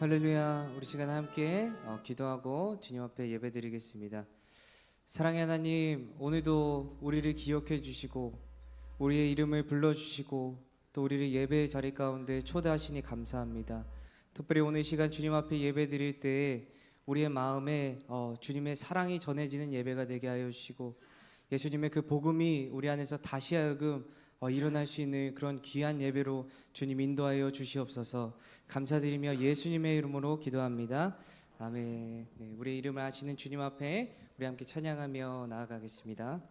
할렐루야. 우리 시간 함께 기도하고 주님 앞에 예배드리겠습니다. 사랑의 하나님, 오늘도 우리를 기억해 주시고 우리의 이름을 불러주시고 또 우리를 예배의 자리 가운데 초대하시니 감사합니다. 특별히 오늘 시간 주님 앞에 예배드릴 때 우리의 마음에 주님의 사랑이 전해지는 예배가 되게 하여 주시고 예수님의 그 복음이 우리 안에서 다시 하여금 일어날 수 있는 그런 귀한 예배로 주님 인도하여 주시옵소서. 감사드리며 예수님의 이름으로 기도합니다. 아멘. 네, 우리의 이름을 아시는 주님 앞에 우리 함께 찬양하며 나아가겠습니다.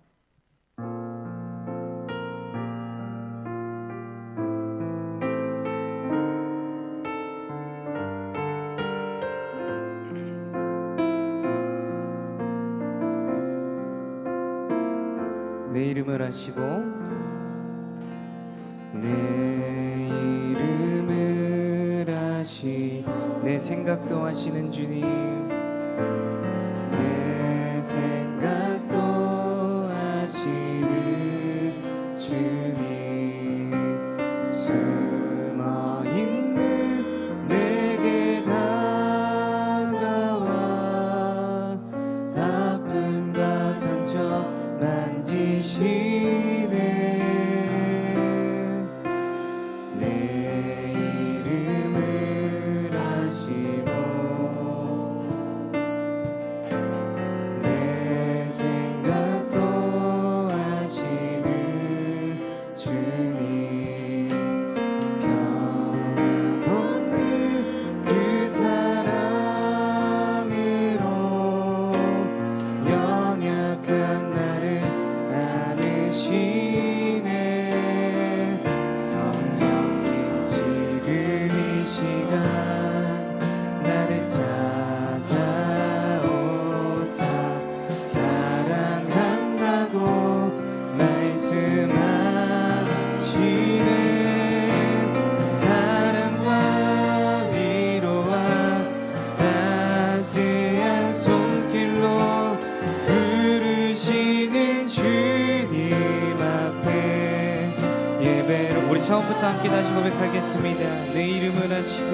내 이름을 아시고 내 이름을 아시 내 생각도 아시는 주님, 내 생각도 아시는 주님, 숨어있는 내게 다가와 아픔과 상처 만지시네. 처음부터 함께 다시 고백하겠습니다. 내 이름을 아시고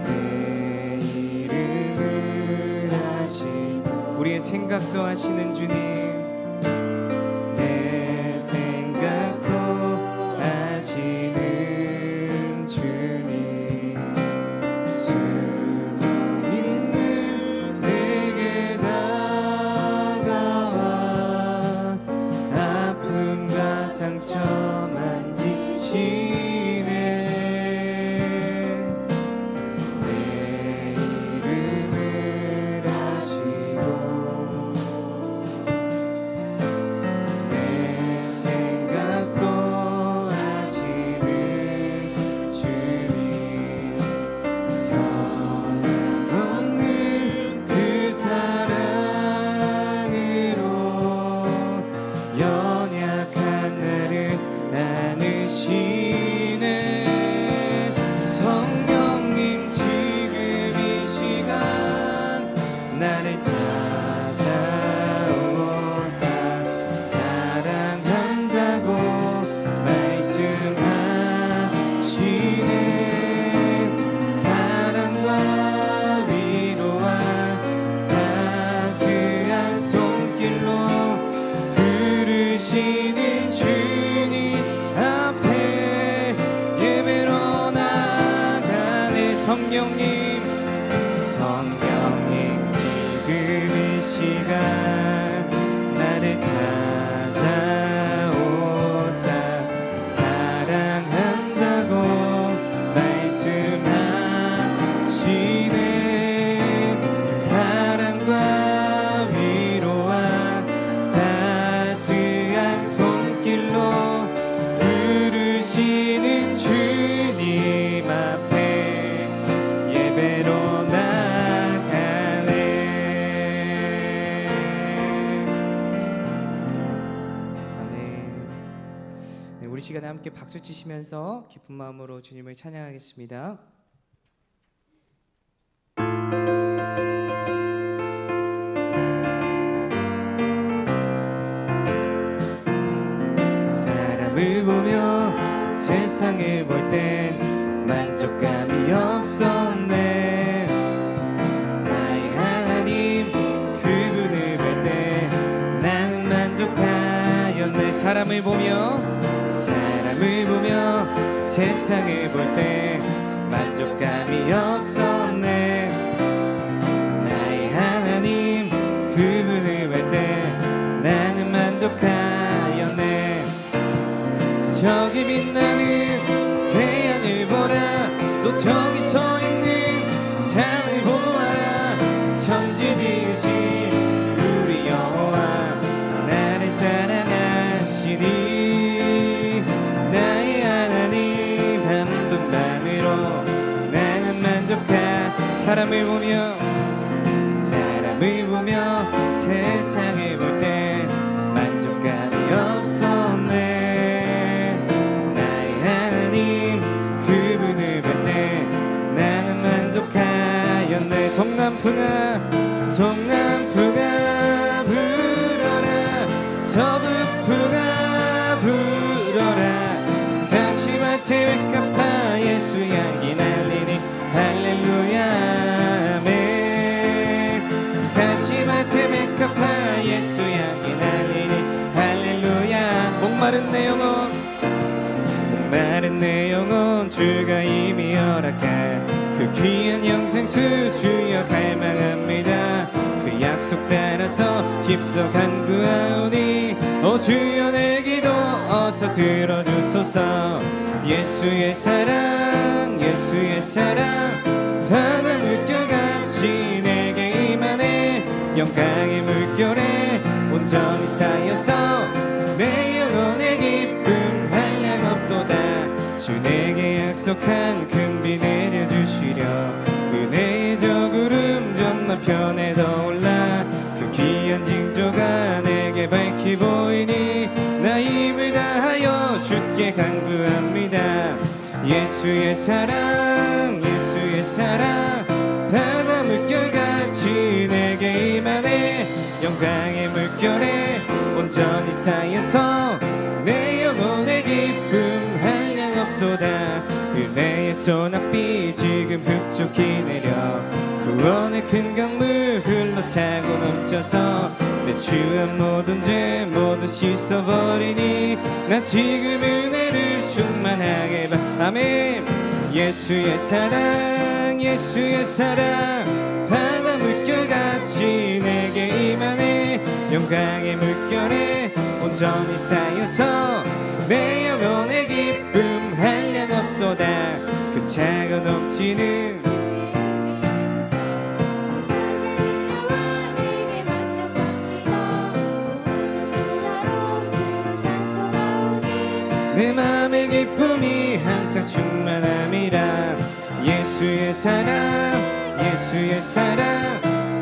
내 이름을 아시고 우리의 생각도 아시는 주님, 내 생각도 아시는 주님, 숨어있는 내게 다가와 아픔과 상처 성령님 지금 이 시간 나를 찾아오사 사랑한다고 말씀하시네. 사랑과 위로와 따스한 손길로 부르시는 주님 앞에 예배로 나가네. 아멘. 네, 우리 시간에 함께 박수 치시면서 기쁜 마음으로 주님을 찬양하겠습니다. 사람을 보며 세상을 볼 땐 만족감이 없었네. 나의 하나님 그분을 볼 때 나는 만족하였네. 사람을 보며 세상을 볼 때 만족감이 없었네. 나의 하나님 그분을 볼 때 나는 만족하였네. 저기 빛나는 태양을 보라. 또 저기 서 있는 산을 보아라. 천지 지으신 우리 여호와 나를 사랑하시니. 나의 하나님 한 분만으로 나는 만족하. 사람을 보며 세상을 볼 때 만족감이 없었네. 나의 하나님 그분을 볼 때 나는 만족하였네. 동남풍아 불어라. 서북풍아 불어라. 다시마태 외카파 예수 향기 날리니 할렐루야 아멘. 다시마태 외카파 예수 향기 날리니 할렐루야. 목마른 내 영혼 주가 이미 허락할 그 귀한 영생수 주여 갈망합니다. 그 약속 따라서 힘써 간구하오니 오 주여 내 기도 어서 들어주소서. 예수의 사랑 바다 물결같이 내게 임하네. 영광의 물결에 온전히 쌓여서 내 영혼의 기쁨 한량 없도다. 주 내게 약속한 큰 비 내려주시려. 은혜의 저 구름 전너편에 떠올라. 그 귀한 징조가 내게 밝히 보이니 나 힘을 다하여 주께 간구합니다. 예수의 사랑 바다 물결같이 내게 임하네. 영광의 물결에 온전히 쌓여서 내 영혼의 기쁨 한량 없도다. 은혜의 소낙비 지금 흡족히 내려 구원의 큰 강물 흘러차고 넘쳐서 내 추한 모든 죄 모두 씻어버리니 난 지금 은혜를 충만하게 받. 아멘. 예수의 사랑 바다 물결같이 내게 임하네. 영광의 물결에 온전히 쌓여서 내 영혼의 기쁨 한량 없도다. 그 차가 넘치는 내 맘의 기쁨이 항상 충만함이라. 예수의 사랑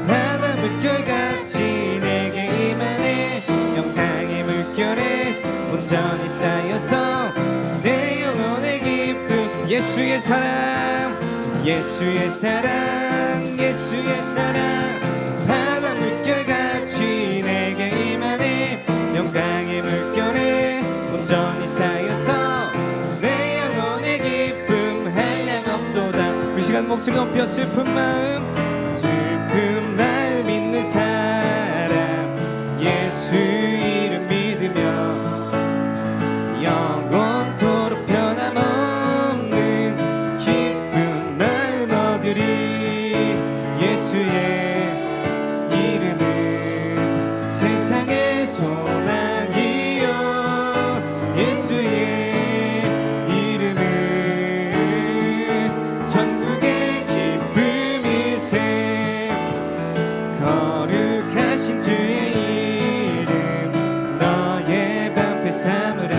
바다 물결같이 내게 임하네. 영광의 물결에 온전히 쌓여서 내 영혼의 기쁨. 예수의 사랑 바다 물결같이 내게 임하네. 영광의 물결에 온전히 쌓여서 내 영혼의 기쁨 한량 없도다. 이 시간 목소리 높여 슬픈 마음 있는 사람 예수 이름 믿으며 영원토록 변함없는 기쁜 마음 얻으리. 예수의 이름은 세상의 소망이요. 예수의 이름은 전국의 기쁨일세. 거룩하신 주의 이름 너의 방패 삼으라.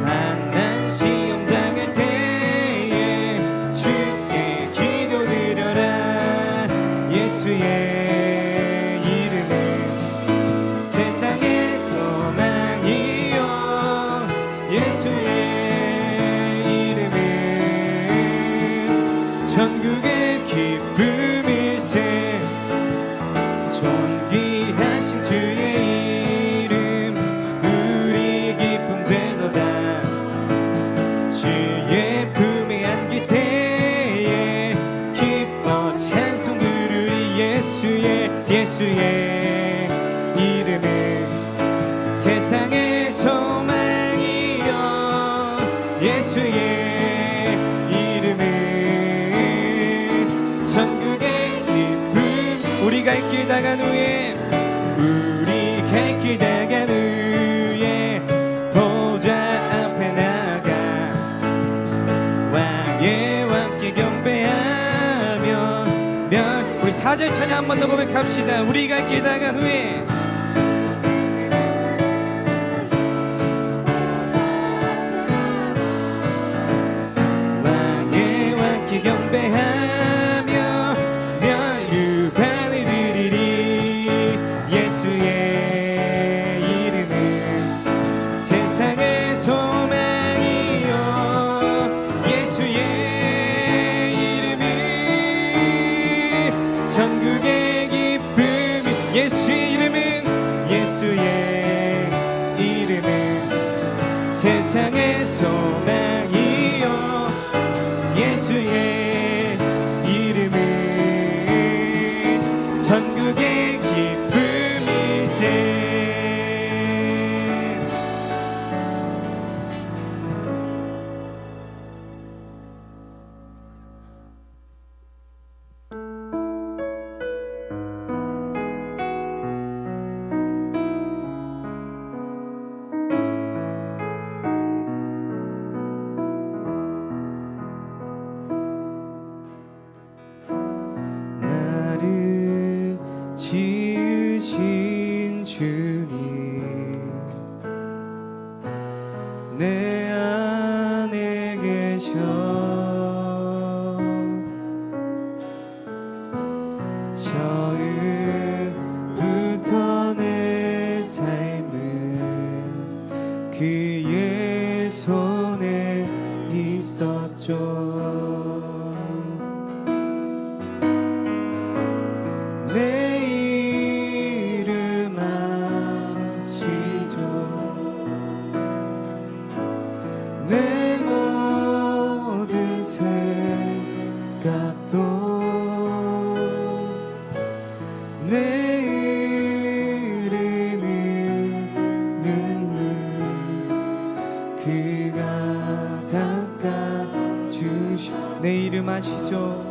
만난 시험 당할 때에 주께 기도드려라. 예수의 이름은 세상의 소망이요. 예수의 이름은 천국의 기쁨일세. 존귀하신 주의 이름 우리 기쁨 되도다. 주의 예수의 이름은 천국의 기쁨. 우리 갈 길 다간 후에 우리 갈 길 다간 후에 보좌 앞에 나가 왕의 왕께 경배하며 우리 4절 찬양 한 번 더 고백합시다. 우리 갈 길 다간 후에 왕의 왕께 경배하며 멸류관을 드리리. 예수의 이름은 세상의 소망이요 예수의 이름은 천국의 기쁨이. 예수의 이름은 세상의 소망이요 예수의 이름은 천국의 기쁨이세. 나를 지으신 주님 내 안에 계셔 처음부터 내 삶은 그의 손에 있었죠. 내 이름 아시죠. 내 모든 생각도 내 흐르는 눈물 그가 닦아주셔. 내 이름 아시죠.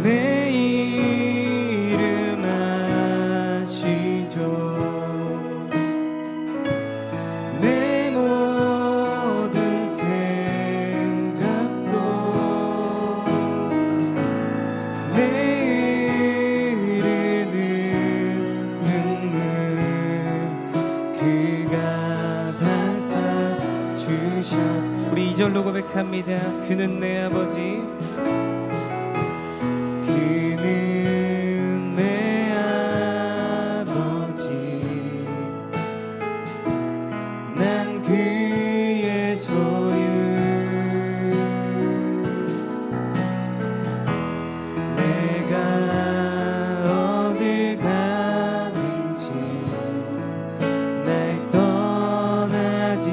내 이름 아시죠. 내 모든 생각도 내 흐르는 눈물 그가 닦아주셨. 우리 2절로 고백합니다. 그는 내 아버지 그의 소유 내가 어딜 가는지 날 떠나지.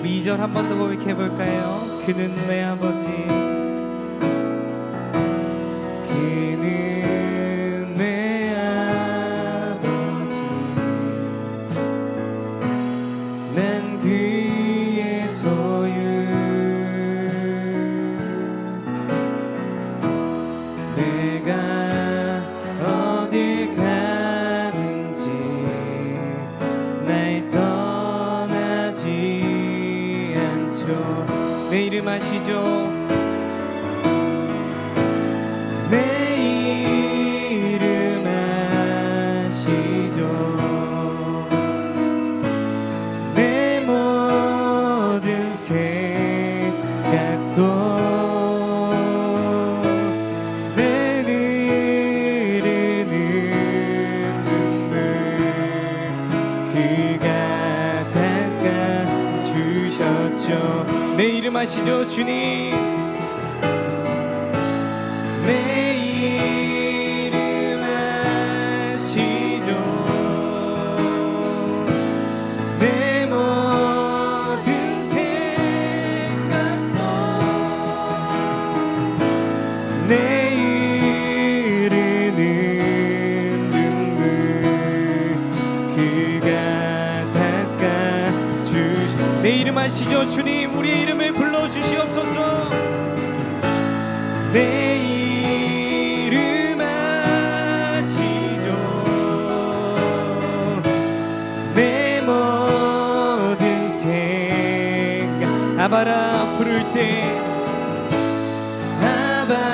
2절 한 번 더 고백해볼까요? 그는 내 아버지 그는 내 아버지 난 그의 소유 내가 어딜 가는지 날 떠나지 않죠. 내 이름 아시죠. 내 이름 아시죠. 생각도 내 흐르는 눈물 그가 닦아주셨죠. 내 이름 아시죠 주님. 내 이름 아시죠. 내 모든 내 흐르는 눈물 그가 닦아 아시죠? 주님, 우리의 이름을 불러주시옵소서. 내 이름 아시죠? 내 모든 생각 아바라 부를 때 아바라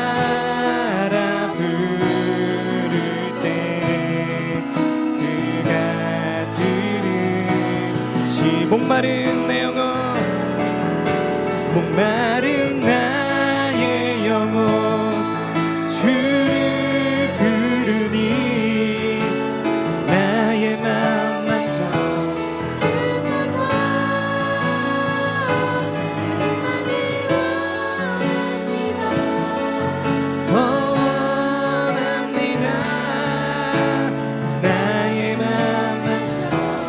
부를 때 그가 들으시 목마른 내 영혼 목마른 나의 영혼 주를 부르니 나의 맘 만져 더 원합니다. 나의 맘 만져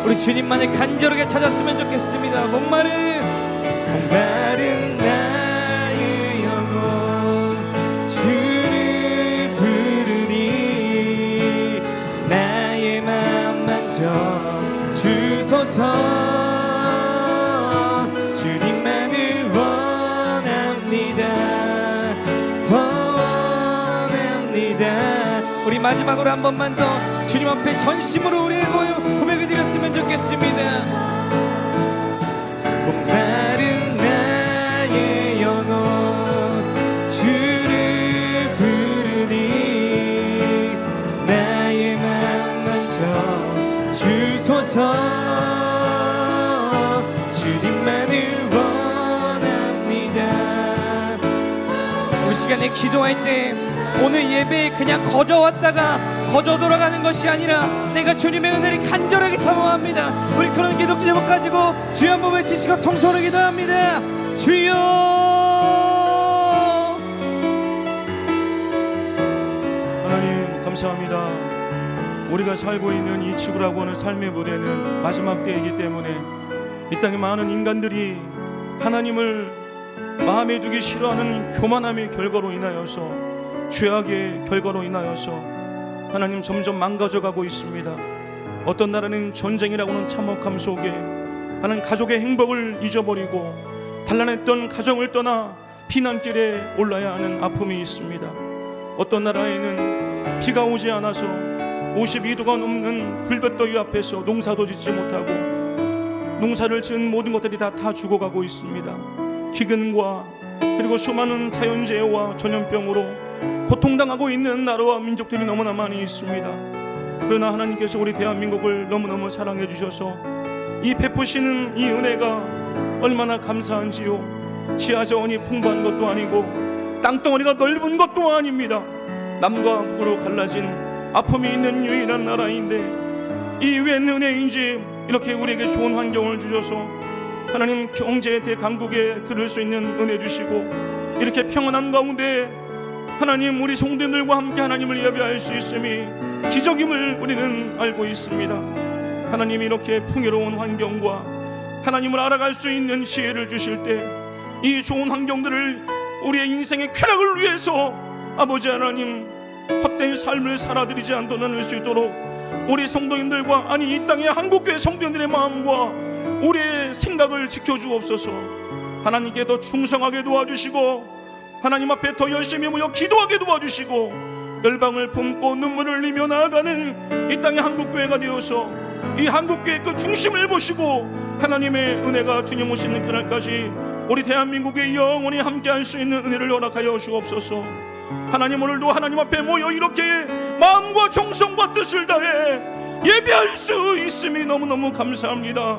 우리 주님만을 간절하게 찾았으면 좋겠습니다. 목마른 나의 영혼 주를 부르니 나의 맘 만져 주소서. 주님만을 원합니다. 더 원합니다. 우리 마지막으로 한 번만 더 주님 앞에 전심으로 우리의 고백을 드렸으면 좋겠습니다. 목마른 나의 영혼 주를 부르니 나의 맘 만져 주소서. 주님만을 원합니다. 우리 시간에 기도할 때 오늘 예배에 그냥 거저 왔다가 거저 돌아가는 것이 아니라 내가 주님의 은혜를 간절하게 사모합니다. 우리 그런 기도 제목 가지고 주여 한번 외치시고 통성으로 기도합니다. 주여. 하나님 감사합니다. 우리가 살고 있는 이 지구라고 하는 삶의 무대는 마지막 때이기 때문에 이 땅의 많은 인간들이 하나님을 마음에 두기 싫어하는 교만함의 결과로 인하여서 죄악의 결과로 인하여서 하나님 점점 망가져가고 있습니다. 어떤 나라는 전쟁이라고는 참혹함 속에 하나님 가족의 행복을 잊어버리고 단란했던 가정을 떠나 피난길에 올라야 하는 아픔이 있습니다. 어떤 나라에는 비가 오지 않아서 52도가 넘는 불볕더위 앞에서 농사도 짓지 못하고 농사를 지은 모든 것들이 다 죽어가고 있습니다. 기근과 그리고 수많은 자연재해와 전염병으로 고통당하고 있는 나라와 민족들이 너무나 많이 있습니다. 그러나 하나님께서 우리 대한민국을 너무너무 사랑해 주셔서 이 베푸시는 이 은혜가 얼마나 감사한지요. 지하자원이 풍부한 것도 아니고 땅덩어리가 넓은 것도 아닙니다. 남과 북으로 갈라진 아픔이 있는 유일한 나라인데 이 웬 은혜인지 이렇게 우리에게 좋은 환경을 주셔서 하나님 경제 대강국에 들을 수 있는 은혜 주시고 이렇게 평안한 가운데 하나님 우리 성도님들과 함께 하나님을 예배할 수 있음이 기적임을 우리는 알고 있습니다. 하나님이 이렇게 풍요로운 환경과 하나님을 알아갈 수 있는 지혜를 주실 때 이 좋은 환경들을 우리의 인생의 쾌락을 위해서 아버지 하나님 헛된 삶을 살아들이지 않을 수 있도록 우리 성도님들과 아니 이 땅의 한국교회 성도님들의 마음과 우리의 생각을 지켜주옵소서. 하나님께 더 충성하게 도와주시고 하나님 앞에 더 열심히 모여 기도하게 도와주시고 열방을 품고 눈물을 흘리며 나아가는 이 땅의 한국교회가 되어서 이 한국교회의 그 중심을 보시고 하나님의 은혜가 주님 오시는 그날까지 우리 대한민국의 영원히 함께할 수 있는 은혜를 허락하여 주옵소서. 하나님 오늘도 하나님 앞에 모여 이렇게 마음과 정성과 뜻을 다해 예배할 수 있음이 너무너무 감사합니다.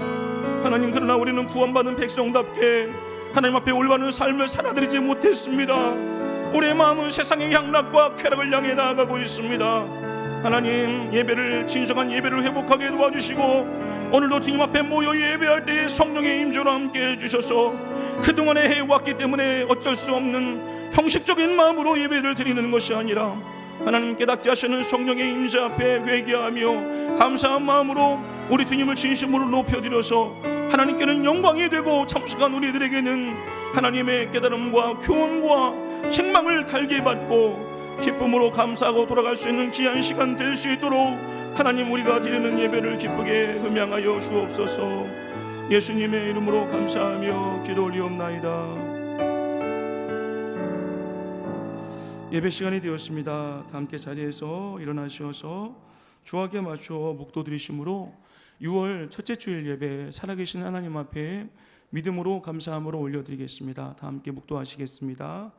하나님 그러나 우리는 구원받은 백성답게 하나님 앞에 올바른 삶을 살아드리지 못했습니다. 우리의 마음은 세상의 향락과 쾌락을 향해 나아가고 있습니다. 하나님 예배를 진정한 예배를 회복하게 도와주시고 오늘도 주님 앞에 모여 예배할 때 성령의 임재로 함께 해주셔서 그동안에 해왔기 때문에 어쩔 수 없는 형식적인 마음으로 예배를 드리는 것이 아니라 하나님 깨닫게 하시는 성령의 임재 앞에 회개하며 감사한 마음으로 우리 주님을 진심으로 높여드려서 하나님께는 영광이 되고 참석한 우리들에게는 하나님의 깨달음과 교훈과 책망을 달게 받고 기쁨으로 감사하고 돌아갈 수 있는 귀한 시간 될 수 있도록 하나님 우리가 드리는 예배를 기쁘게 음양하여 주옵소서. 예수님의 이름으로 감사하며 기도 올리옵나이다. 예배 시간이 되었습니다. 다 함께 자리에서 일어나셔서 주하께 맞추어 묵도 드리심으로 6월 첫째 주일 예배 살아계신 하나님 앞에 믿음으로 감사함으로 올려드리겠습니다. 다 함께 묵도하시겠습니다.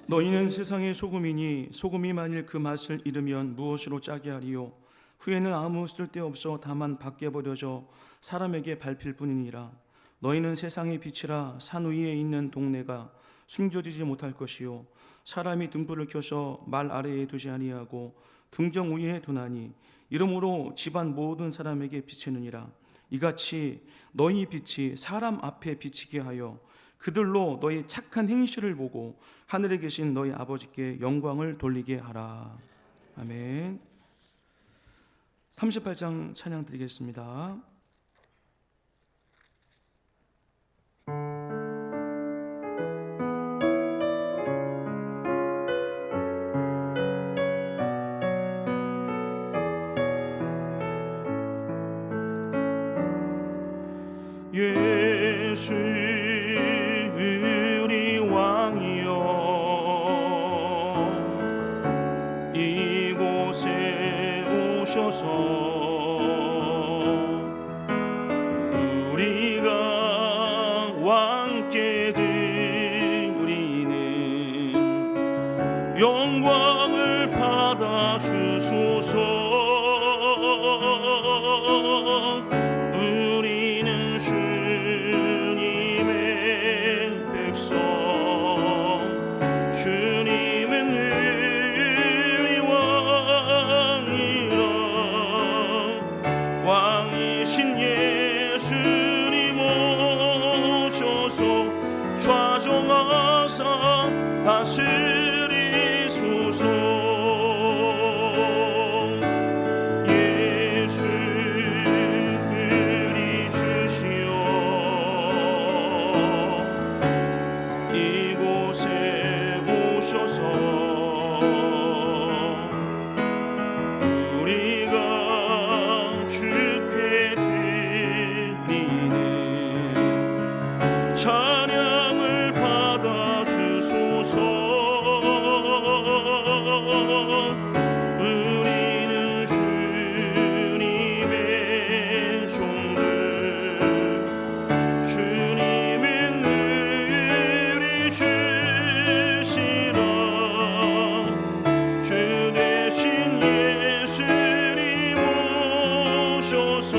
너희는 세상의 소금이니 소금이 만일 그 맛을 잃으면 무엇으로 짜게 하리요? 후에는 아무 쓸데없어 다만 밖에 버려져 사람에게 밟힐 뿐이니라. 너희는 세상의 빛이라. 산 위에 있는 동네가 숨겨지지 못할 것이요 사람이 등불을 켜서 말 아래에 두지 아니하고 등경 위에 두나니 이러므로 집안 모든 사람에게 비치느니라. 이같이 너희 빛이 사람 앞에 비치게 하여 그들로 너희 착한 행실을 보고 하늘에 계신 너희 아버지께 영광을 돌리게 하라. 아멘. 38장 찬양 드리겠습니다. 예수 우리 왕이여 이곳에 오셔서 우리가 왕께 드리는 영광을 받아 주소서. 좌정하사 다스리소서. 예수 우리 주시여 이곳에 오셔서 우리가 주께 드리는 찬양을 받아 주소서. 우리는 주님의 종들 주님은 우리 주시라. 주 대신 예수님 오셔서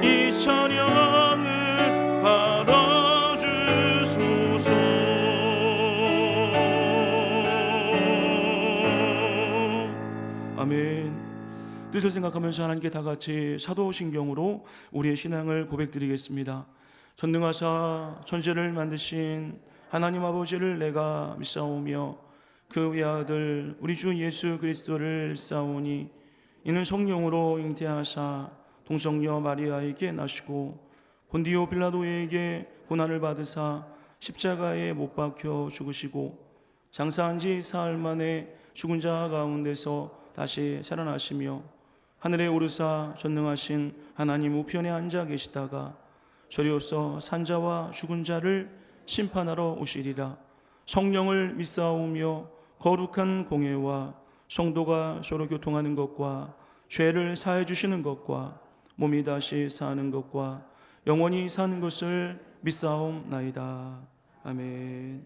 이 찬양을 받아 주소서. 아멘. 뜻을 생각하면서 하나님께 다 같이 사도신경으로 우리의 신앙을 고백드리겠습니다. 전능하사 천지를 만드신 하나님 아버지를 내가 믿사오며 그 외아들 우리 주 예수 그리스도를 믿사오니 이는 성령으로 잉태하사 동성녀 마리아에게 나시고 본디오 빌라도에게 고난을 받으사 십자가에 못 박혀 죽으시고 장사한 지 사흘 만에 죽은 자 가운데서 다시 살아나시며 하늘에 오르사 전능하신 하나님 우편에 앉아 계시다가 저리로서 산자와 죽은 자를 심판하러 오시리라. 성령을 믿사오며 거룩한 공회와 성도가 서로 교통하는 것과 죄를 사해 주시는 것과 몸이 다시 사는 것과 영원히 사는 것을 믿사옵나이다. 아멘.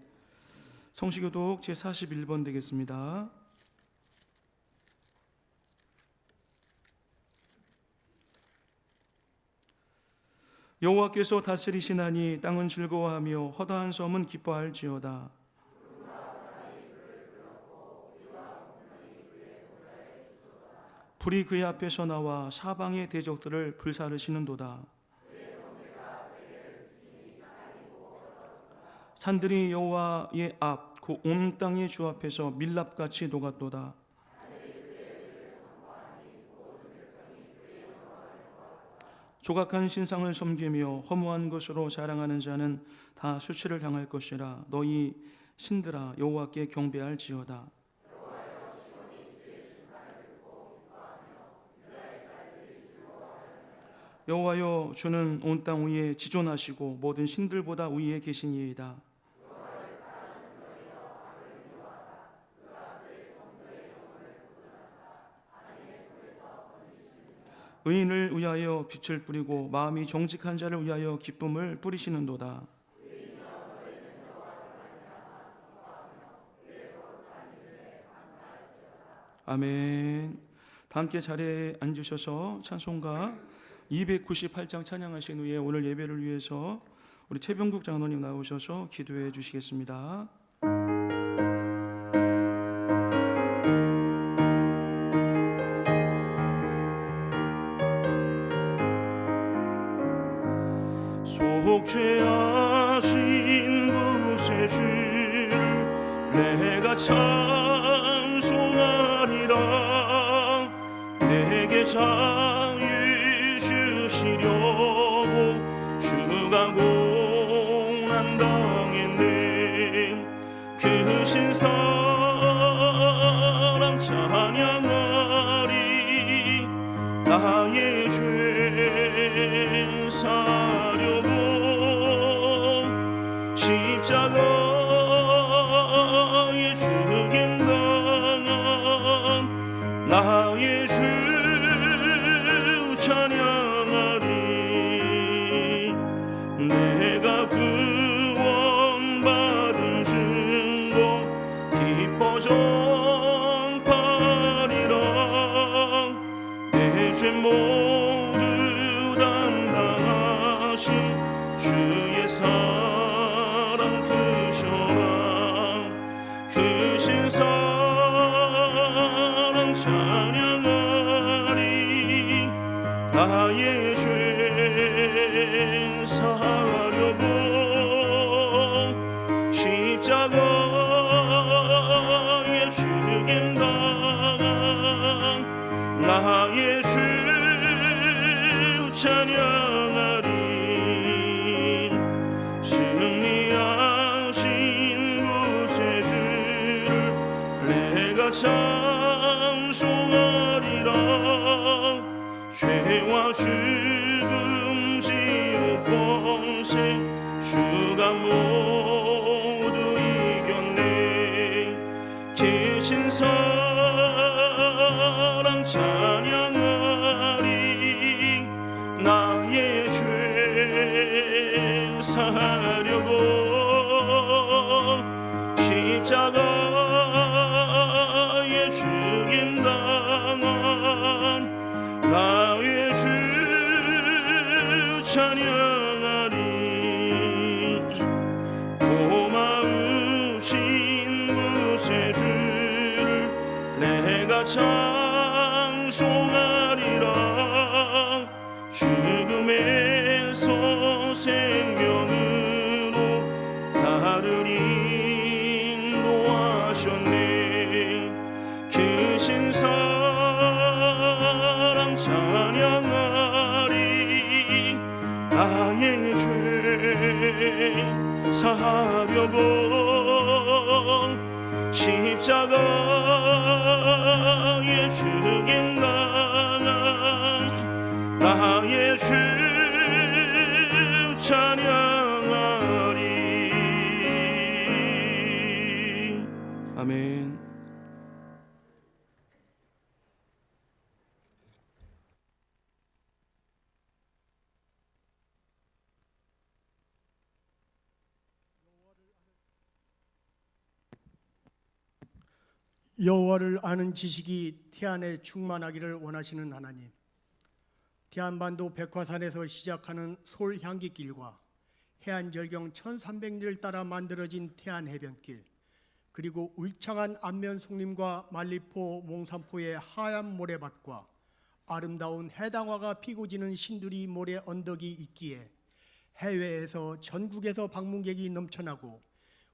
성시교독 제41번 되겠습니다. 여호와께서 다스리시나니 땅은 즐거워하며 허다한 섬은 기뻐할지어다. 불이 그의 앞에서 나와 사방의 대적들을 불사르시는도다. 산들이 여호와의 앞 그 온 땅의 주 앞에서 밀랍같이 녹았도다. 조각한 신상을 섬기며 허무한 것으로 자랑하는 자는 다 수치를 당할 것이라. 너희 신들아 여호와께 경배할지어다. 여호와여, 주는 온 땅 위에 지존하시고 모든 신들보다 위에 계시니이다. 의인을 위하여 빛을 뿌리고 마음이 정직한 자를 위하여 기쁨을 뿌리시는도다. 아멘. 다 함께 자리에 앉으셔서 찬송가 298장 찬양하신 후에 오늘 예배를 위해서 우리 최병국 장로님 나오셔서 기도해 주시겠습니다. 속죄하신 구세주를 내가 찬송하리라. 내게 자유 주시려고 주가 고난당했네. 그 신사랑 찬양하리. 나의 죄 사려고 십자가에 죽임당한 나의 주 찬양하리. 내가 구원받은 증거 기뻐 전파리라. 내 죄 모두 담당하신 주의 사랑 크셔라. 크신 사랑 찬양하리. 나의 죄 사려고 십자가에 죽임당한 나의 주 찬양하리. 승리하신 구세주를 내가 찬송하리라. 죄와 죽음 지옥 권세 주가 모두 이겼네. 계신 사랑 찬양하리. 나의 죄 사려고 십자가에 죽임당한 나의 주 찬양하리. 고마우신 구세주를 내가 찬송하리라. 죽음에서 생명으로 나를 인도하셨네. 크신 사랑 찬양하리. 나의 죄 사려고 십자가에 죽임당한 나의 주 찬양하리. 아멘. 여호와를 아는 지식이 태안에 충만하기를 원하시는 하나님, 대한반도 백화산에서 시작하는 솔향기길과 해안절경 1300리를 따라 만들어진 태안해변길, 그리고 울창한 안면 송림과 말리포 몽산포의 하얀 모래밭과 아름다운 해당화가 피고 지는 신두리 모래 언덕이 있기에 해외에서 전국에서 방문객이 넘쳐나고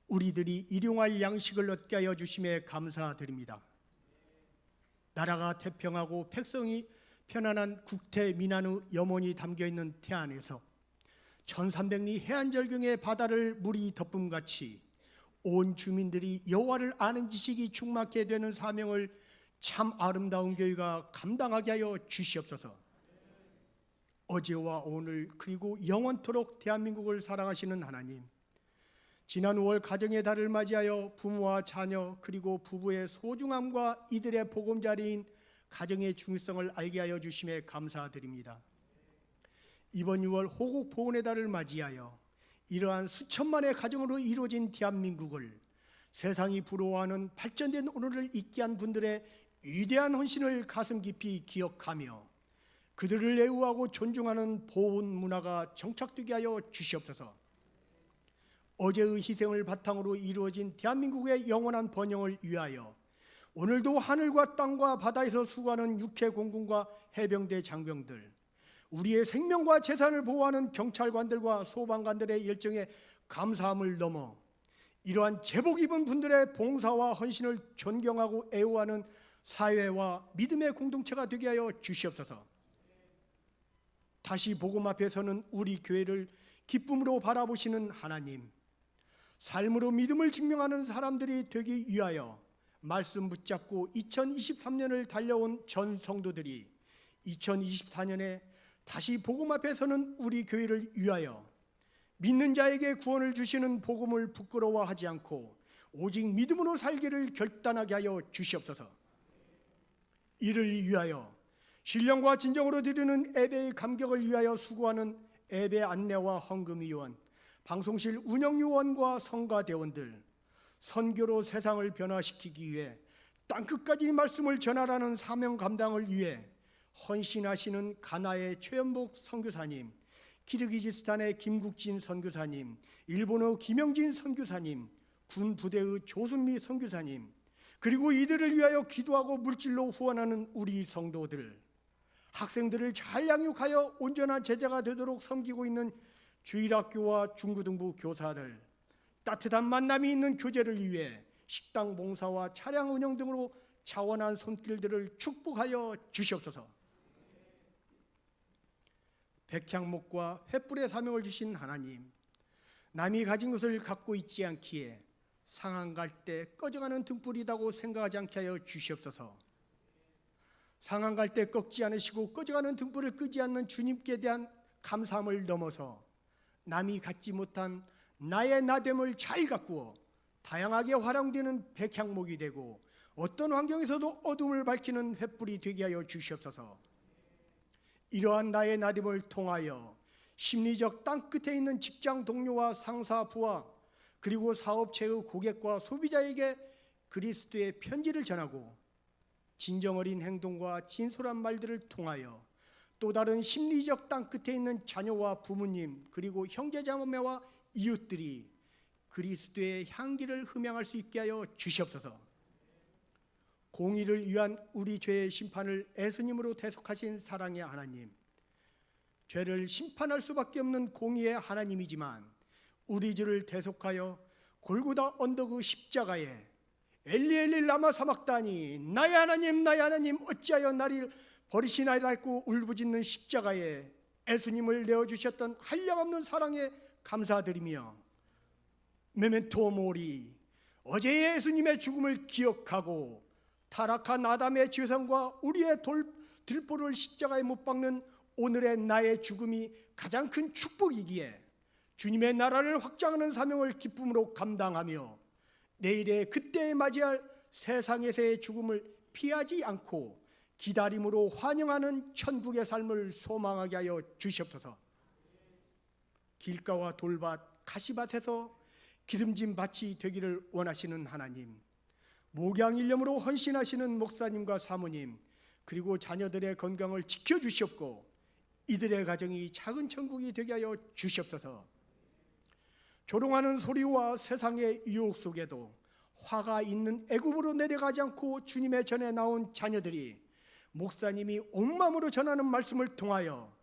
우리들이 일용할 양식을 얻게 하여 주심에 감사드립니다. 나라가 태평하고 백성이 편안한 국태 민안의 염원이 담겨있는 태안에서 1300리 해안절경의 바다를 물이 덮음같이 온 주민들이 여호와를 아는 지식이 충만케 되는 사명을 참 아름다운 교회가 감당하게 하여 주시옵소서. 어제와 오늘 그리고 영원토록 대한민국을 사랑하시는 하나님, 지난 5월 가정의 달을 맞이하여 부모와 자녀 그리고 부부의 소중함과 이들의 보금자리인 가정의 중요성을 알게 하여 주심에 감사드립니다. 이번 6월 호국 보훈의 달을 맞이하여 이러한 수천만의 가정으로 이루어진 대한민국을 세상이 부러워하는 발전된 오늘을 있게 한 분들의 위대한 헌신을 가슴 깊이 기억하며 그들을 애우하고 존중하는 보훈 문화가 정착되게 하여 주시옵소서. 어제의 희생을 바탕으로 이루어진 대한민국의 영원한 번영을 위하여 오늘도 하늘과 땅과 바다에서 수고하는 육해 공군과 해병대 장병들, 우리의 생명과 재산을 보호하는 경찰관들과 소방관들의 열정에 감사함을 넘어 이러한 제복 입은 분들의 봉사와 헌신을 존경하고 애호하는 사회와 믿음의 공동체가 되게 하여 주시옵소서. 다시 복음 앞에 서는 우리 교회를 기쁨으로 바라보시는 하나님, 삶으로 믿음을 증명하는 사람들이 되기 위하여 말씀 붙잡고 2023년을 달려온 전 성도들이 2024년에 다시 복음 앞에 서는 우리 교회를 위하여 믿는 자에게 구원을 주시는 복음을 부끄러워하지 않고 오직 믿음으로 살기를 결단하게 하여 주시옵소서. 이를 위하여 신령과 진정으로 드리는 예배의 감격을 위하여 수고하는 예배 안내와 헌금위원, 방송실 운영위원과 성가대원들, 선교로 세상을 변화시키기 위해 땅끝까지 말씀을 전하라는 사명 감당을 위해 헌신하시는 가나의 최연복 선교사님, 키르기즈스탄의 김국진 선교사님, 일본의 김영진 선교사님, 군 부대의 조순미 선교사님, 그리고 이들을 위하여 기도하고 물질로 후원하는 우리 성도들, 학생들을 잘 양육하여 온전한 제자가 되도록 섬기고 있는 주일학교와 중고등부 교사들, 따뜻한 만남이 있는 교제를 위해 식당 봉사와 차량 운영 등으로 자원한 손길들을 축복하여 주시옵소서. 백향목과 횃불의 사명을 주신 하나님, 남이 가진 것을 갖고 있지 않기에 상한 갈 때 꺼져가는 등불이라고 생각하지 않게 하여 주시옵소서. 상한 갈 때 꺾지 않으시고 꺼져가는 등불을 끄지 않는 주님께 대한 감사함을 넘어서 남이 갖지 못한 나의 나됨을 잘 가꾸어 다양하게 활용되는 백향목이 되고 어떤 환경에서도 어둠을 밝히는 횃불이 되게 하여 주시옵소서. 이러한 나의 나됨을 통하여 심리적 땅끝에 있는 직장 동료와 상사 부하 그리고 사업체의 고객과 소비자에게 그리스도의 편지를 전하고 진정 어린 행동과 진솔한 말들을 통하여 또 다른 심리적 땅끝에 있는 자녀와 부모님 그리고 형제자매와 이웃들이 그리스도의 향기를 흠양할 수 있게 하여 주시옵소서. 공의를 위한 우리 죄의 심판을 예수님으로 대속하신 사랑의 하나님, 죄를 심판할 수밖에 없는 공의의 하나님이지만 우리 죄를 대속하여 골고다 언덕의 십자가에 엘리 엘리 라마 사막다니 나의 하나님 어찌하여 나를 버리시나이라 고 울부짖는 십자가에 예수님을 내어주셨던 한량없는 사랑에 감사드리며 메멘토 모리, 어제의 예수님의 죽음을 기억하고 타락한 아담의 죄성과 우리의 들보를 십자가에 못 박는 오늘의 나의 죽음이 가장 큰 축복이기에 주님의 나라를 확장하는 사명을 기쁨으로 감당하며 내일의 그때에 맞이할 세상에서의 죽음을 피하지 않고 기다림으로 환영하는 천국의 삶을 소망하게 하여 주시옵소서. 길가와 돌밭, 가시밭에서 기름진 밭이 되기를 원하시는 하나님, 목양일념으로 헌신하시는 목사님과 사모님 그리고 자녀들의 건강을 지켜주시옵고 이들의 가정이 작은 천국이 되게 하여 주시옵소서. 조롱하는 소리와 세상의 유혹 속에도 화가 있는 애굽으로 내려가지 않고 주님의 전에 나온 자녀들이 목사님이 온 마음으로 전하는 말씀을 통하여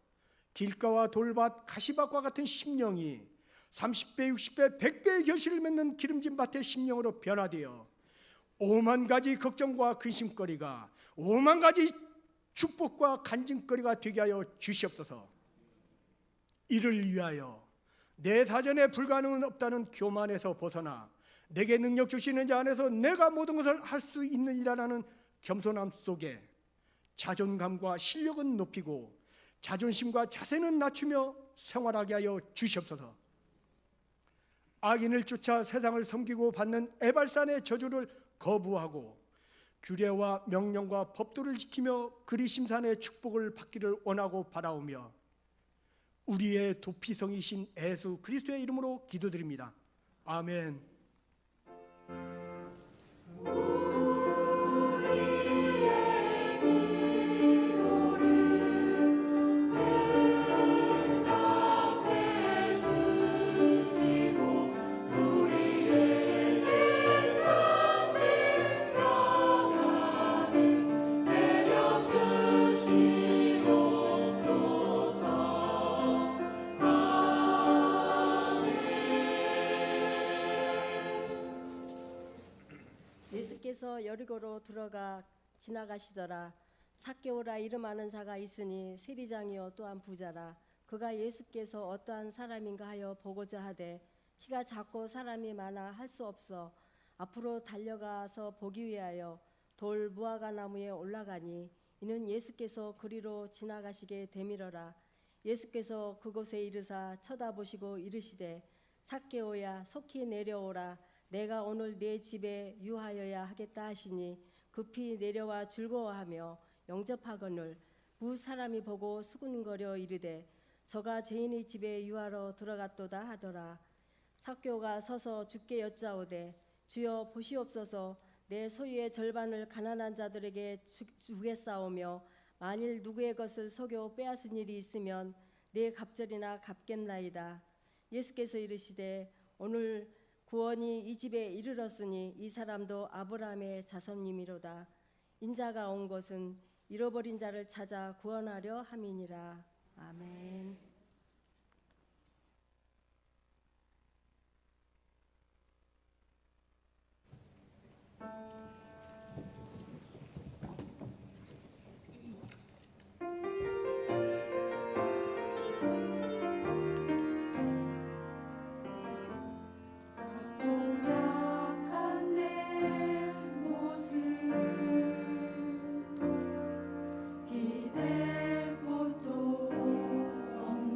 길가와 돌밭, 가시밭과 같은 심령이 30배, 60배, 100배의 결실을 맺는 기름진 밭의 심령으로 변화되어 5만 가지 걱정과 근심거리가 5만 가지 축복과 간증거리가 되게 하여 주시옵소서. 이를 위하여 내 사전에 불가능은 없다는 교만에서 벗어나 내게 능력 주시는 자 안에서 내가 모든 것을 할 수 있느니라는 겸손함 속에 자존감과 실력은 높이고 자존심과 자세는 낮추며 생활하게 하여 주시옵소서. 악인을 쫓아 세상을 섬기고 받는 에발산의 저주를 거부하고 규례와 명령과 법도를 지키며 그리심산의 축복을 받기를 원하고 바라오며 우리의 도피성이신 예수 그리스도의 이름으로 기도드립니다. 아멘. 예수께서 여리고로 들어가 지나가시더라. 삭개오라 이름하는 자가 있으니 세리장이요 또한 부자라. 그가 예수께서 어떠한 사람인가 하여 보고자 하되 키가 작고 사람이 많아 할 수 없어 앞으로 달려가서 보기 위하여 돌 무화과 나무에 올라가니 이는 예수께서 그리로 지나가시게 되밀어라. 예수께서 그곳에 이르사 쳐다보시고 이르시되 삭개오야 속히 내려오라. 내가 오늘 내 집에 유하여야 하겠다 하시니 급히 내려와 즐거워하며 영접하거늘 무 사람이 보고 수군거려 이르되 저가 죄인의 집에 유하러 들어갔도다 하더라. 삭개오가 서서 주께 여짜오되 주여 보시옵소서. 내 소유의 절반을 가난한 자들에게 주겠사오며 만일 누구의 것을 속여 빼앗은 일이 있으면 내 갑절이나 갚겠나이다. 예수께서 이르시되 오늘 구원이 이 집에 이르렀으니 이 사람도 아브라함의 자손님이로다. 인자가 온 것은 잃어버린 자를 찾아 구원하려 함이니라. 아멘. 기댈 곳도 없는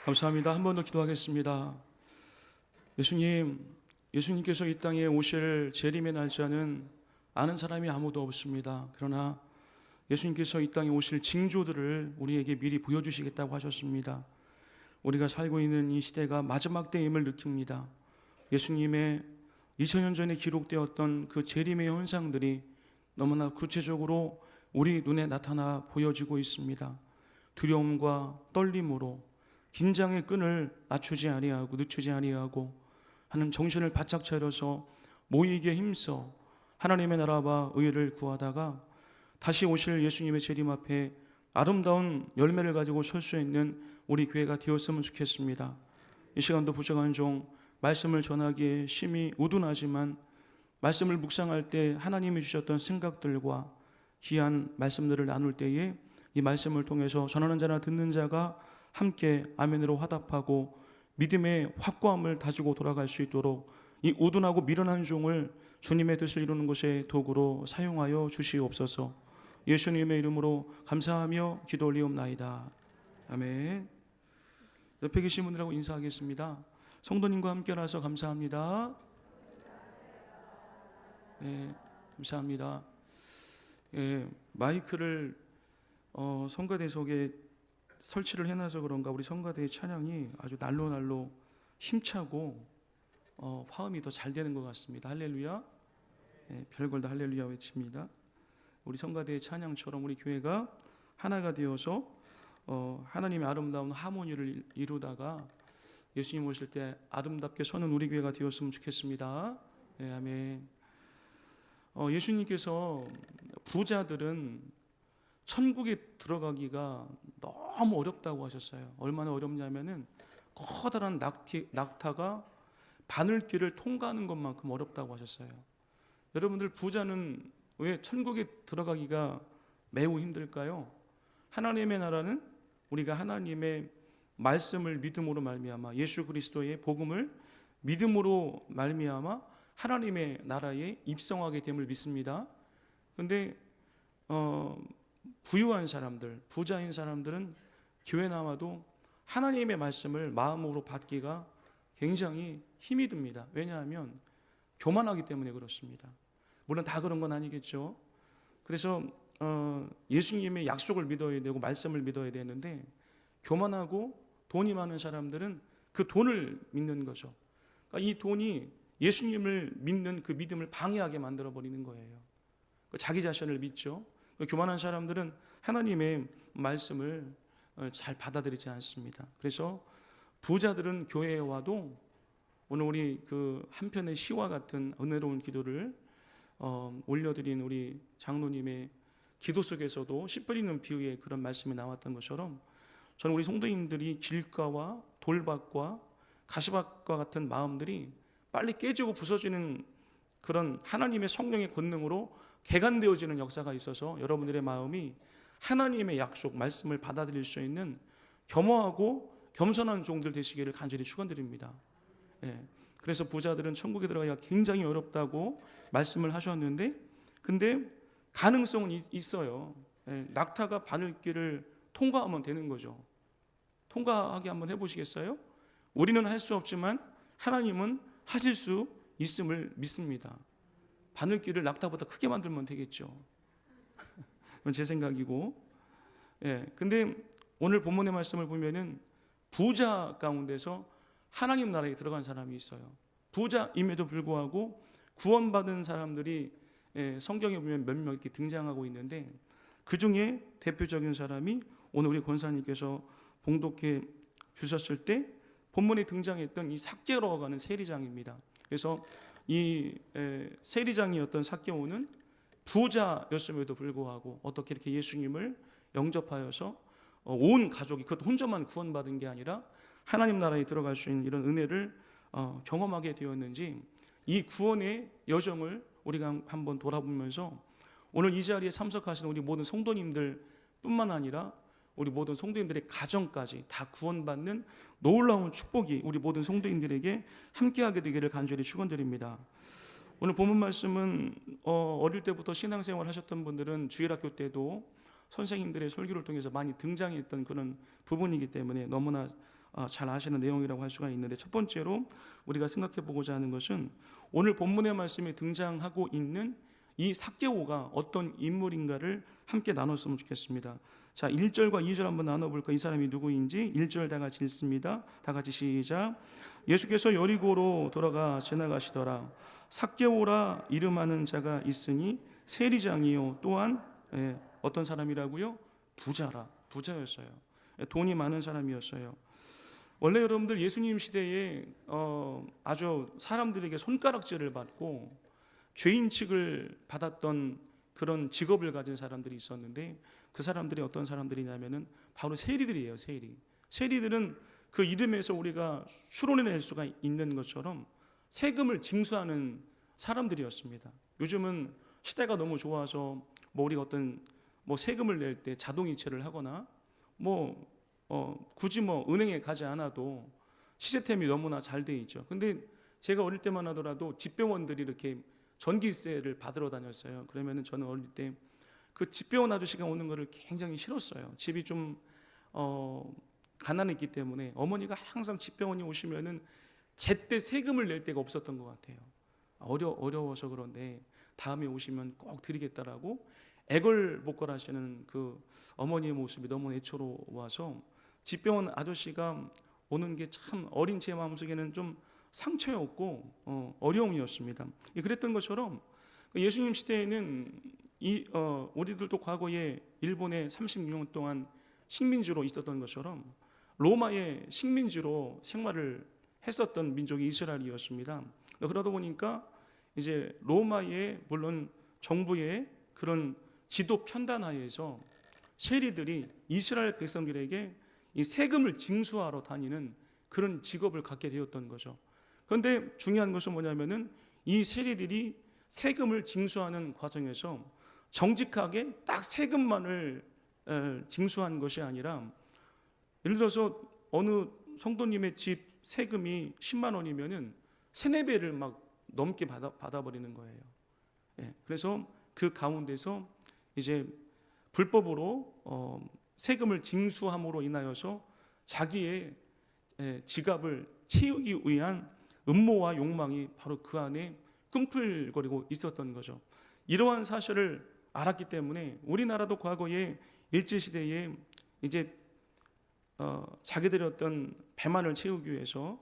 감사합니다. 한 번 더 기도하겠습니다. 예수님께서 이 땅에 오실 재림의 날짜는 아는 사람이 아무도 없습니다. 그러나 예수님께서 이 땅에 오실 징조들을 우리에게 미리 보여주시겠다고 하셨습니다. 우리가 살고 있는 이 시대가 마지막 때임을 느낍니다. 예수님의 2000년 전에 기록되었던 그 재림의 현상들이 너무나 구체적으로 우리 눈에 나타나 보여지고 있습니다. 두려움과 떨림으로 긴장의 끈을 낮추지 아니하고 늦추지 아니하고 하는 정신을 바짝 차려서 모이게 힘써 하나님의 나라와 의를 구하다가 다시 오실 예수님의 재림 앞에 아름다운 열매를 가지고 설 수 있는 우리 교회가 되었으면 좋겠습니다. 이 시간도 부족한 종 말씀을 전하기에 심히 우둔하지만 말씀을 묵상할 때 하나님이 주셨던 생각들과 귀한 말씀들을 나눌 때에 이 말씀을 통해서 전하는 자나 듣는 자가 함께 아멘으로 화답하고 믿음의 확고함을 다지고 돌아갈 수 있도록 이 우둔하고 미련한 종을 주님의 뜻을 이루는 것의 도구로 사용하여 주시옵소서. 예수님의 이름으로 감사하며 기도 올리옵나이다. 아멘. 옆에 계신 분들하고 인사하겠습니다. 성도님과 함께라서 감사합니다. 네, 감사합니다. 마이크를 성가대 속에 설치를 해놔서 그런가 우리 성가대의 찬양이 아주 날로 힘차고 화음이 더 잘 되는 것 같습니다. 할렐루야. 별걸 다 할렐루야 외칩니다. 우리 성가대의 찬양처럼 우리 교회가 하나가 되어서 하나님의 아름다운 하모니를 이루다가 예수님 오실 때 아름답게 서는 우리 교회가 되었으면 좋겠습니다. 네, 아멘. 예수님께서 부자들은 천국에 들어가기가 너무 어렵다고 하셨어요. 얼마나 어렵냐면은 커다란 낙타가 바늘길을 통과하는 것만큼 어렵다고 하셨어요. 여러분들 부자는 왜 천국에 들어가기가 매우 힘들까요? 하나님의 나라는 우리가 하나님의 말씀을 믿음으로 말미암아 예수 그리스도의 복음을 믿음으로 말미암아 하나님의 나라에 입성하게 됨을 믿습니다. 그런데 부유한 사람들, 부자인 사람들은 교회 나와도 하나님의 말씀을 마음으로 받기가 굉장히 힘이 듭니다. 왜냐하면 교만하기 때문에 그렇습니다. 물론 다 그런 건 아니겠죠. 그래서 예수님의 약속을 믿어야 되고 말씀을 믿어야 되는데 교만하고 돈이 많은 사람들은 그 돈을 믿는 거죠. 그러니까 이 돈이 예수님을 믿는 그 믿음을 방해하게 만들어 버리는 거예요. 자기 자신을 믿죠. 교만한 사람들은 하나님의 말씀을 잘 받아들이지 않습니다. 그래서 부자들은 교회에 와도 오늘 우리 그 한편의 시와 같은 은혜로운 기도를 올려드린 우리 장로님의 기도 속에서도 씨 뿌리는 비유의 그런 말씀이 나왔던 것처럼 저는 우리 성도님들이 길가와 돌밭과 가시밭과 같은 마음들이 빨리 깨지고 부서지는 그런 하나님의 성령의 권능으로 개간되어지는 역사가 있어서 여러분들의 마음이 하나님의 약속, 말씀을 받아들일 수 있는 겸허하고 겸손한 종들 되시기를 간절히 축원드립니다. 그래서 부자들은 천국에 들어가기가 굉장히 어렵다고 말씀을 하셨는데 근데 가능성은 있어요. 낙타가 바늘길을 통과하면 되는 거죠. 통과하게 한번 해보시겠어요? 우리는 할 수 없지만 하나님은 하실 수 있음을 믿습니다. 바늘길을 낙타보다 크게 만들면 되겠죠. 그건 제 생각이고. 근데 오늘 본문의 말씀을 보면은 부자 가운데서 하나님 나라에 들어간 사람이 있어요. 부자임에도 불구하고 구원받은 사람들이 성경에 보면 몇몇 이렇게 등장하고 있는데 그 중에 대표적인 사람이 오늘 우리 권사님께서 봉독해 주셨을 때 본문에 등장했던 이 삭개오라고 하는 세리장입니다. 그래서 이 세리장이었던 삭개오는 부자였음에도 불구하고 어떻게 이렇게 예수님을 영접하여서 온 가족이 그것 혼자만 구원받은 게 아니라 하나님 나라에 들어갈 수 있는 이런 은혜를 경험하게 되었는지 이 구원의 여정을 우리가 한번 돌아보면서 오늘 이 자리에 참석하시는 우리 모든 성도님들 뿐만 아니라 우리 모든 성도님들의 가정까지 다 구원받는 놀라운 축복이 우리 모든 성도님들에게 함께하게 되기를 간절히 축원드립니다. 오늘 본문 말씀은 어릴 때부터 신앙생활 하셨던 분들은 주일학교 때도 선생님들의 설교를 통해서 많이 등장했던 그런 부분이기 때문에 너무나 잘 아시는 내용이라고 할 수가 있는데, 첫 번째로 우리가 생각해 보고자 하는 것은 오늘 본문의 말씀에 등장하고 있는 이 삭개오가 어떤 인물인가를 함께 나눴으면 좋겠습니다. 자, 1절과 2절 한번 나눠볼까? 이 사람이 누구인지 1절 다 같이 읽습니다. 다 같이 시작. 예수께서 여리고로 돌아가 지나가시더라. 삭개오라 이름하는 자가 있으니 세리장이요 또한 어떤 사람이라고요? 부자였어요. 돈이 많은 사람이었어요. 원래 여러분들 예수님 시대에 아주 사람들에게 손가락질을 받고 죄인 취급을 받았던 그런 직업을 가진 사람들이 있었는데, 그 사람들이 어떤 사람들이냐면은 바로 세리들이에요. 세리들은 그 이름에서 우리가 추론해낼 수가 있는 것처럼 세금을 징수하는 사람들이었습니다. 요즘은 시대가 너무 좋아서 우리가 어떤 세금을 낼 때 자동이체를 하거나 굳이 은행에 가지 않아도 시스템이 너무나 잘 돼 있죠. 근데 제가 어릴 때만 하더라도 집배원들이 이렇게 전기세를 받으러 다녔어요. 그러면은 저는 어릴 때 그 집배원 아저씨가 오는 거를 굉장히 싫었어요. 집이 좀 가난했기 때문에 어머니가 항상 집배원이 오시면은 제때 세금을 낼 데가 없었던 것 같아요. 어려워서 그런데 다음에 오시면 꼭 드리겠다라고 애걸복걸하시는 그 어머니의 모습이 너무 애처로워서 집배원 아저씨가 오는 게 참 어린 제 마음속에는 좀 상처였고 어려움이었습니다. 그랬던 것처럼 예수님 시대에는 우리들도 과거에 일본에 36년 동안 식민지로 있었던 것처럼 로마의 식민지로 생활을 했었던 민족이 이스라엘이었습니다. 그러다 보니까 이제 로마의 물론 정부의 그런 지도 편단하에서 세리들이 이스라엘 백성들에게 이 세금을 징수하러 다니는 그런 직업을 갖게 되었던 거죠. 그런데 중요한 것은 뭐냐면은 이 세리들이 세금을 징수하는 과정에서 정직하게 딱 세금만을 징수한 것이 아니라, 예를 들어서 어느 성도님의 집 세금이 10만 원이면은 3-4배를 막 넘게 받아버리는 거예요. 그래서 그 가운데서 이제 불법으로 세금을 징수함으로 인하여서 자기의 지갑을 채우기 위한 음모와 욕망이 바로 그 안에 꿈틀거리고 있었던 거죠. 이러한 사실을 알았기 때문에 우리나라도 과거에 일제시대에 이제 자기들의 어떤 배만을 채우기 위해서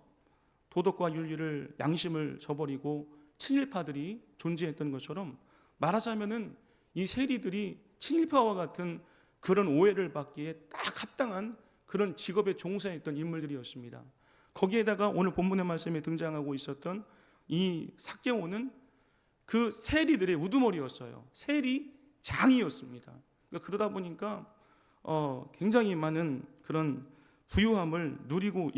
도덕과 윤리를, 양심을 저버리고 친일파들이 존재했던 것처럼, 말하자면은 이 세리들이 친일파와 같은 그런 오해를 받기에 딱 합당한 그런 직업에 종사했던 인물들이었습니다. 거기에다가 오늘 본문의 말씀에 등장하고 있었던 이 삭개오는 그 세리들의 우두머리였어요. 세리장이었습니다. 그러다 보니까 굉장히 많은 그런 부유함을 누리고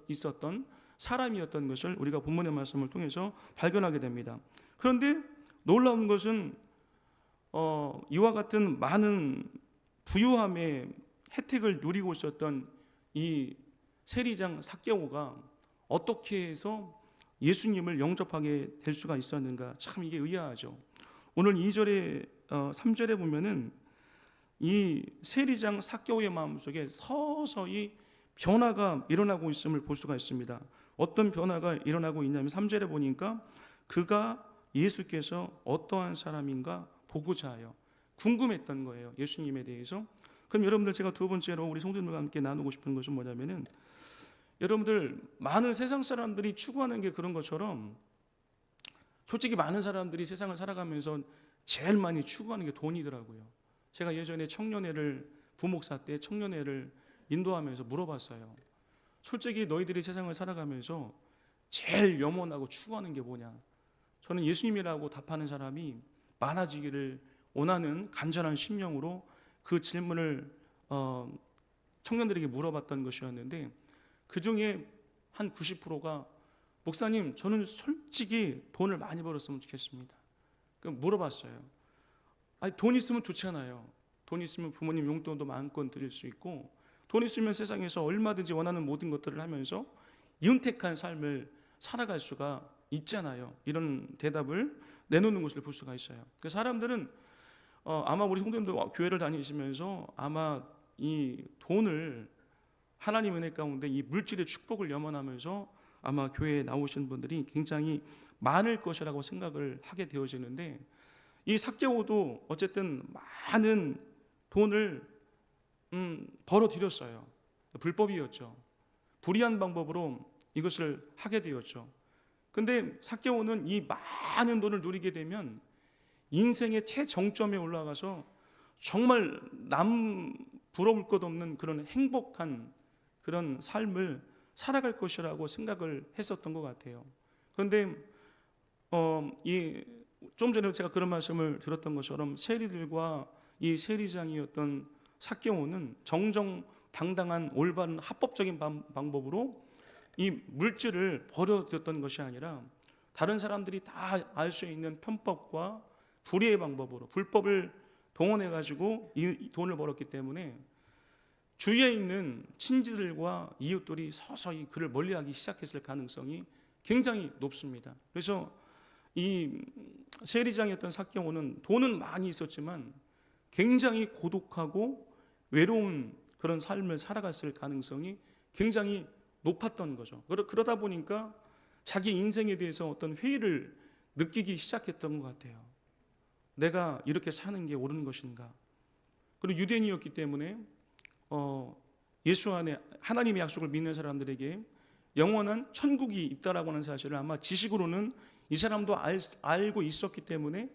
있었던 사람이었던 것을 우리가 본문의 말씀을 통해서 발견하게 됩니다. 그런데 놀라운 것은 이와 같은 많은 부유함의 혜택을 누리고 있었던 이 세리장 삭개오가 어떻게 해서 예수님을 영접하게 될 수가 있었는가, 참 이게 의아하죠. 오늘 2절에 3절에 보면은 이 세리장 삭개오의 마음속에 서서히 변화가 일어나고 있음을 볼 수가 있습니다. 어떤 변화가 일어나고 있냐면 3절에 보니까 그가 예수께서 어떠한 사람인가 보고자 하여 궁금했던 거예요. 예수님에 대해서. 그럼 여러분들, 제가 두 번째로 우리 성도님과 함께 나누고 싶은 것은 뭐냐면은, 여러분들 많은 세상 사람들이 추구하는 게 그런 것처럼, 솔직히 많은 사람들이 세상을 살아가면서 제일 많이 추구하는 게 돈이더라고요. 제가 예전에 부목사 때 청년회를 인도하면서 물어봤어요. 솔직히 너희들이 세상을 살아가면서 제일 염원하고 추구하는 게 뭐냐? 저는 예수님이라고 답하는 사람이 많아지기를 원하는 간절한 심령으로 그 질문을 청년들에게 물어봤던 것이었는데, 그 중에 한 90%가 목사님, 저는 솔직히 돈을 많이 벌었으면 좋겠습니다. 물어봤어요. 아니, 돈 있으면 좋잖아요. 돈 있으면 부모님 용돈도 마음껏 드릴 수 있고, 돈 있으면 세상에서 얼마든지 원하는 모든 것들을 하면서 윤택한 삶을 살아갈 수가 있잖아요. 이런 대답을 내놓는 것을 볼 수가 있어요. 그 사람들은 아마 우리 성도님들 교회를 다니시면서 아마 이 돈을 하나님 은혜 가운데 이 물질의 축복을 염원하면서 아마 교회에 나오신 분들이 굉장히 많을 것이라고 생각을 하게 되어지는데, 이 삭개오도 어쨌든 많은 돈을 벌어들였어요. 불법이었죠. 불의한 방법으로 이것을 하게 되었죠. 근데 삭개오는 이 많은 돈을 누리게 되면 인생의 최정점에 올라가서 정말 남 부러울 것 없는 그런 행복한 그런 삶을 살아갈 것이라고 생각을 했었던 것 같아요. 그런데 좀 전에 제가 그런 말씀을 들었던 것처럼 세리들과 이 세리장이었던 삭개오는 정정당당한 올바른 합법적인 방법으로 이 물질을 버려뒀던 것이 아니라 다른 사람들이 다 알 수 있는 편법과 불의의 방법으로 불법을 동원해 가지고 이 돈을 벌었기 때문에 주위에 있는 친지들과 이웃들이 서서히 그를 멀리하기 시작했을 가능성이 굉장히 높습니다. 그래서 이 세리장이었던 삭개오는 돈은 많이 있었지만 굉장히 고독하고 외로운 그런 삶을 살아갔을 가능성이 굉장히 높았던 거죠. 그러다 보니까 자기 인생에 대해서 어떤 회의를 느끼기 시작했던 것 같아요. 내가 이렇게 사는 게 옳은 것인가? 그리고 유대인이었기 때문에 예수 안에 하나님의 약속을 믿는 사람들에게 영원한 천국이 있다라고 하는 사실을 아마 지식으로는 이 사람도 알고 있었기 때문에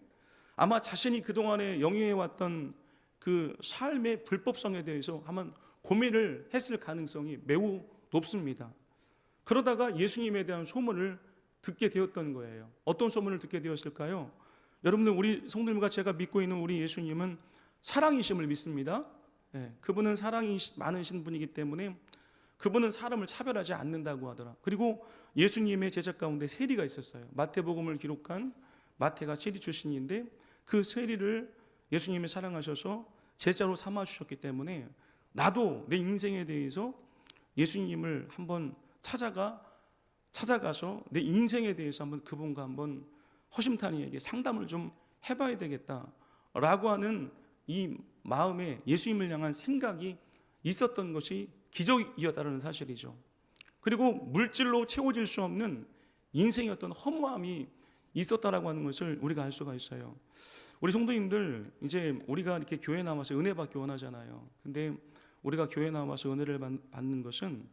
아마 자신이 그동안에 영위해왔던 그 삶의 불법성에 대해서 한번 고민을 했을 가능성이 매우 높습니다. 그러다가 예수님에 대한 소문을 듣게 되었던 거예요. 어떤 소문을 듣게 되었을까요? 여러분들, 우리 성도님과 제가 믿고 있는 우리 예수님은 사랑이심을 믿습니다. 그분은 사랑이 많으신 분이기 때문에 그분은 사람을 차별하지 않는다고 하더라. 그리고 예수님의 제자 가운데 세리가 있었어요. 마태복음을 기록한 마태가 세리 출신인데 그 세리를 예수님이 사랑하셔서 제자로 삼아 주셨기 때문에 나도 내 인생에 대해서 예수님을 한번 찾아가서 내 인생에 대해서 한번 그분과 한번 허심탄회하게 상담을 좀 해봐야 되겠다라고 하는 이 마음에 예수님을 향한 생각이 있었던 것이 기적이었다는 사실이죠. 그리고 물질로 채워질 수 없는 인생의 어떤 허무함이 있었다라고 하는 것을 우리가 알 수가 있어요. 우리 성도님들, 이제 우리가 이렇게 교회 나와서 은혜 받기 원하잖아요. 근데 우리가 교회 나와서 은혜를 받는 것은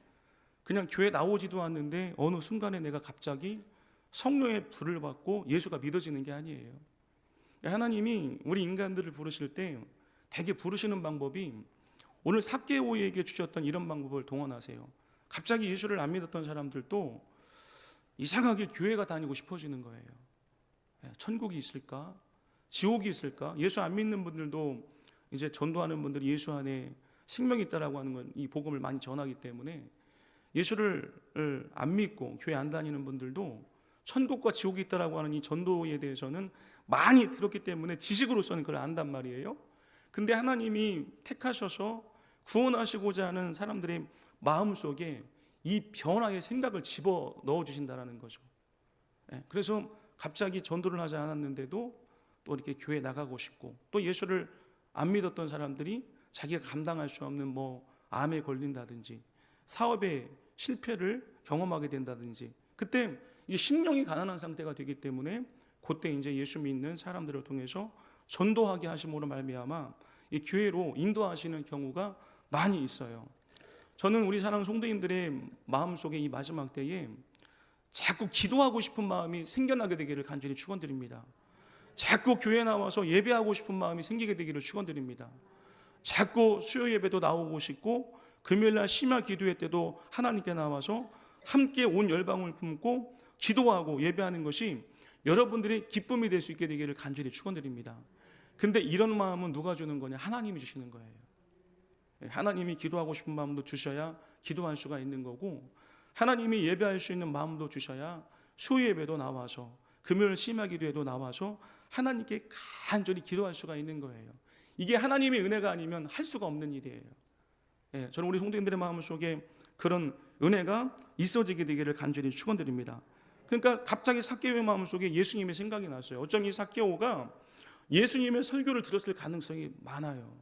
그냥 교회 나오지도 않는데 어느 순간에 내가 갑자기 성령의 불을 받고 예수가 믿어지는 게 아니에요. 하나님이 우리 인간들을 부르실 때 대개 부르시는 방법이 오늘 삭개오에게 주셨던 이런 방법을 동원하세요. 갑자기 예수를 안 믿었던 사람들도 이상하게 교회가 다니고 싶어지는 거예요. 천국이 있을까? 지옥이 있을까? 예수 안 믿는 분들도 이제 전도하는 분들이 예수 안에 생명이 있다라고 하는 건 이 복음을 많이 전하기 때문에 예수를 안 믿고 교회 안 다니는 분들도 천국과 지옥이 있다라고 하는 이 전도에 대해서는 많이 들었기 때문에 지식으로서는 그걸 안단 말이에요. 근데 하나님이 택하셔서 구원하시고자 하는 사람들의 마음속에 이 변화의 생각을 집어 넣어 주신다라는 거죠. 그래서 갑자기 전도를 하지 않았는데도 또 이렇게 교회 나가고 싶고, 또 예수를 안 믿었던 사람들이 자기가 감당할 수 없는 뭐 암에 걸린다든지 사업의 실패를 경험하게 된다든지, 그때 이제 심령이 가난한 상태가 되기 때문에 그때 이제 예수 믿는 사람들을 통해서 전도하게 하심으로 말미암아 이 교회로 인도하시는 경우가 많이 있어요. 저는 우리 사랑 성도님들의 마음속에 이 마지막 때에 자꾸 기도하고 싶은 마음이 생겨나게 되기를 간절히 축원드립니다. 자꾸 교회 나와서 예배하고 싶은 마음이 생기게 되기를 축원드립니다. 자꾸 수요 예배도 나오고 싶고 금요일날 심야 기도회 때도 하나님께 나와서 함께 온 열방을 품고 기도하고 예배하는 것이 여러분들의 기쁨이 될 수 있게 되기를 간절히 축원드립니다. 근데 이런 마음은 누가 주는 거냐? 하나님이 주시는 거예요. 하나님이 기도하고 싶은 마음도 주셔야 기도할 수가 있는 거고, 하나님이 예배할 수 있는 마음도 주셔야 수요 예배도 나와서 금요일 심야 기도회도 나와서 하나님께 간절히 기도할 수가 있는 거예요. 이게 하나님의 은혜가 아니면 할 수가 없는 일이에요. 저는 우리 성도님들의 마음속에 그런 은혜가 있어지게 되기를 간절히 축원드립니다. 그러니까 갑자기 삭개오의 마음속에 예수님의 생각이 났어요. 어쩜 이 삭개오가 예수님의 설교를 들었을 가능성이 많아요.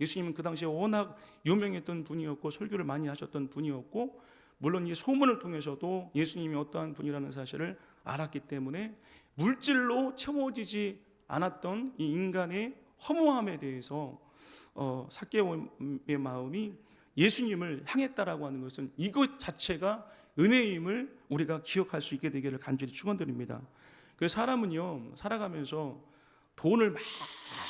예수님은 그 당시에 워낙 유명했던 분이었고 설교를 많이 하셨던 분이었고, 물론 이 소문을 통해서도 예수님이 어떠한 분이라는 사실을 알았기 때문에 물질로 채워지지 않았던 이 인간의 허무함에 대해서 삭개오의 마음이 예수님을 향했다라고 하는 것은 이것 자체가 은혜임을 우리가 기억할 수 있게 되기를 간절히 축원드립니다. 그래서 사람은요, 살아가면서 돈을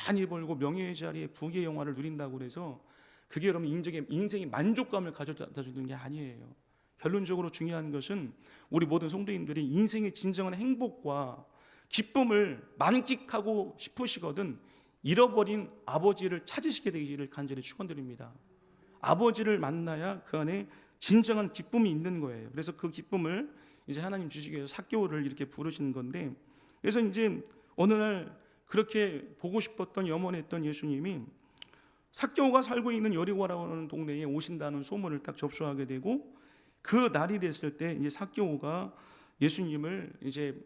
많이 벌고 명예의 자리에 부귀의 영화를 누린다고 해서 그게 여러분 인생의 만족감을 가져다 주는 게 아니에요. 결론적으로 중요한 것은 우리 모든 성도님들이 인생의 진정한 행복과 기쁨을 만끽하고 싶으시거든 잃어버린 아버지를 찾으시게 되기를 간절히 축원드립니다. 아버지를 만나야 그 안에 진정한 기쁨이 있는 거예요. 그래서 그 기쁨을 이제 하나님 주시기 위해서 삭개오를 이렇게 부르시는 건데, 그래서 이제 어느 날 그렇게 보고 싶었던 염원했던 예수님이 삭개오가 살고 있는 여리고라고 하는 동네에 오신다는 소문을 딱 접수하게 되고, 그 날이 됐을 때 이제 삭개오가 예수님을 이제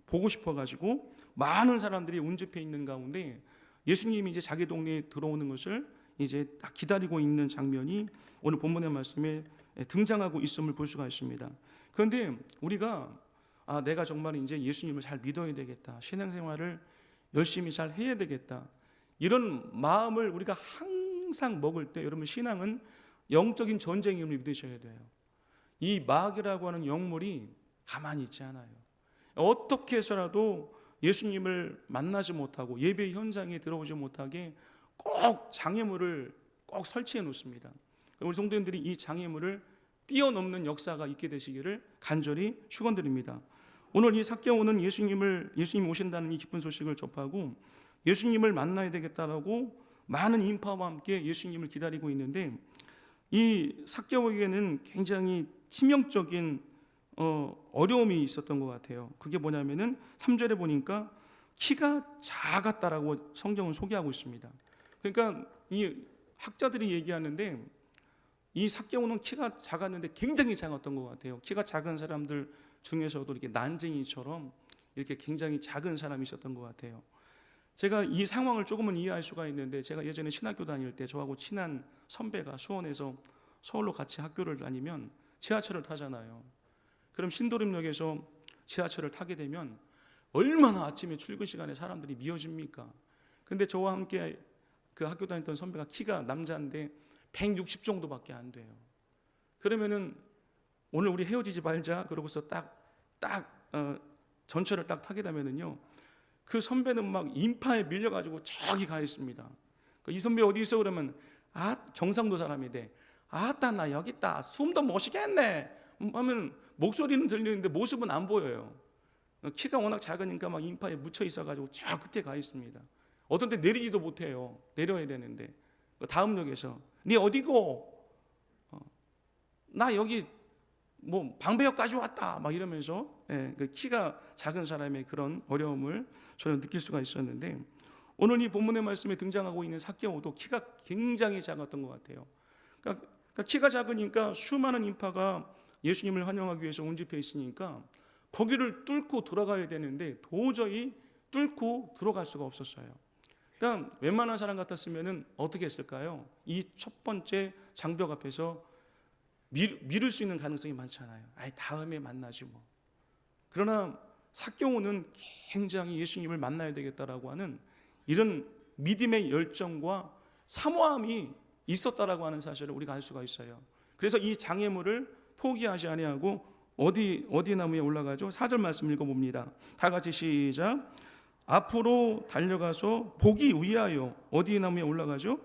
보고 싶어 가지고 많은 사람들이 운집해 있는 가운데 예수님이 이제 자기 동네에 들어오는 것을 이제 딱 기다리고 있는 장면이 오늘 본문의 말씀에 등장하고 있음을 볼 수가 있습니다. 그런데 우리가 내가 정말 이제 예수님을 잘 믿어야 되겠다, 신앙생활을 열심히 잘 해야 되겠다, 이런 마음을 우리가 항상 먹을 때 여러분, 신앙은 영적인 전쟁임을 믿으셔야 돼요. 이 마귀라고 하는 영물이 가만히 있지 않아요. 어떻게 해서라도 예수님을 만나지 못하고 예배 현장에 들어오지 못하게 꼭 장애물을 꼭 설치해 놓습니다. 우리 성도님들이 이 장애물을 뛰어넘는 역사가 있게 되시기를 간절히 축원드립니다. 오늘 이 삭개오는 예수님 오신다는 이 기쁜 소식을 접하고 예수님을 만나야 되겠다라고 많은 인파와 함께 예수님을 기다리고 있는데, 이 삭개오에게는 굉장히 치명적인 어려움이 있었던 것 같아요. 그게 뭐냐면은 3절에 보니까 키가 작았다라고 성경은 소개하고 있습니다. 그러니까 이 학자들이 얘기하는데 이 삭개오는 키가 작았는데 굉장히 작았던 것 같아요. 키가 작은 사람들 중에서도 이렇게 난쟁이처럼 이렇게 굉장히 작은 사람이 있었던 것 같아요. 제가 이 상황을 조금은 이해할 수가 있는데, 제가 예전에 신학교 다닐 때 저하고 친한 선배가 수원에서 서울로 같이 학교를 다니면 지하철을 타잖아요. 그럼 신도림역에서 지하철을 타게 되면 얼마나 아침에 출근 시간에 사람들이 미어집니까? 근데 저와 함께 그 학교 다녔던 선배가 키가 남자인데 160 정도밖에 안 돼요. 그러면은 오늘 우리 헤어지지 말자 그러고서 전철을 딱 타게 되면은요, 그 선배는 막 인파에 밀려가지고 저기 가 있습니다. 이 선배 어디 있어? 그러면 경상도 사람인데 아따 나 여기 있다, 숨도 못 쉬겠네 하면 목소리는 들리는데 모습은 안 보여요. 키가 워낙 작으니까 막 인파에 묻혀 있어가지고 저 끝에 가 있습니다. 어떤 때 내리지도 못해요. 내려야 되는데 다음 역에서 네 어디고? 나 여기 뭐 방배역까지 왔다 막 이러면서 그 키가 작은 사람의 그런 어려움을 저는 느낄 수가 있었는데, 오늘 이 본문의 말씀에 등장하고 있는 삭개오도 키가 굉장히 작았던 것 같아요. 그러니까 키가 작으니까 수많은 인파가 예수님을 환영하기 위해서 운집해 있으니까 거기를 뚫고 들어가야 되는데 도저히 뚫고 들어갈 수가 없었어요. 그러니까 웬만한 사람 같았으면 어떻게 했을까요? 이 첫 번째 장벽 앞에서 미룰 수 있는 가능성이 많잖아요. 다음에 만나지 뭐. 그러나 삭개오는 굉장히 예수님을 만나야 되겠다라고 하는 이런 믿음의 열정과 사모함이 있었다라고 하는 사실을 우리가 알 수가 있어요. 그래서 이 장애물을 포기하지 아니하고 어디 나무에 올라가죠? 4절 말씀 읽어봅니다. 다 같이 시작. 앞으로 달려가서 보기 위하여 어디 나무에 올라가죠?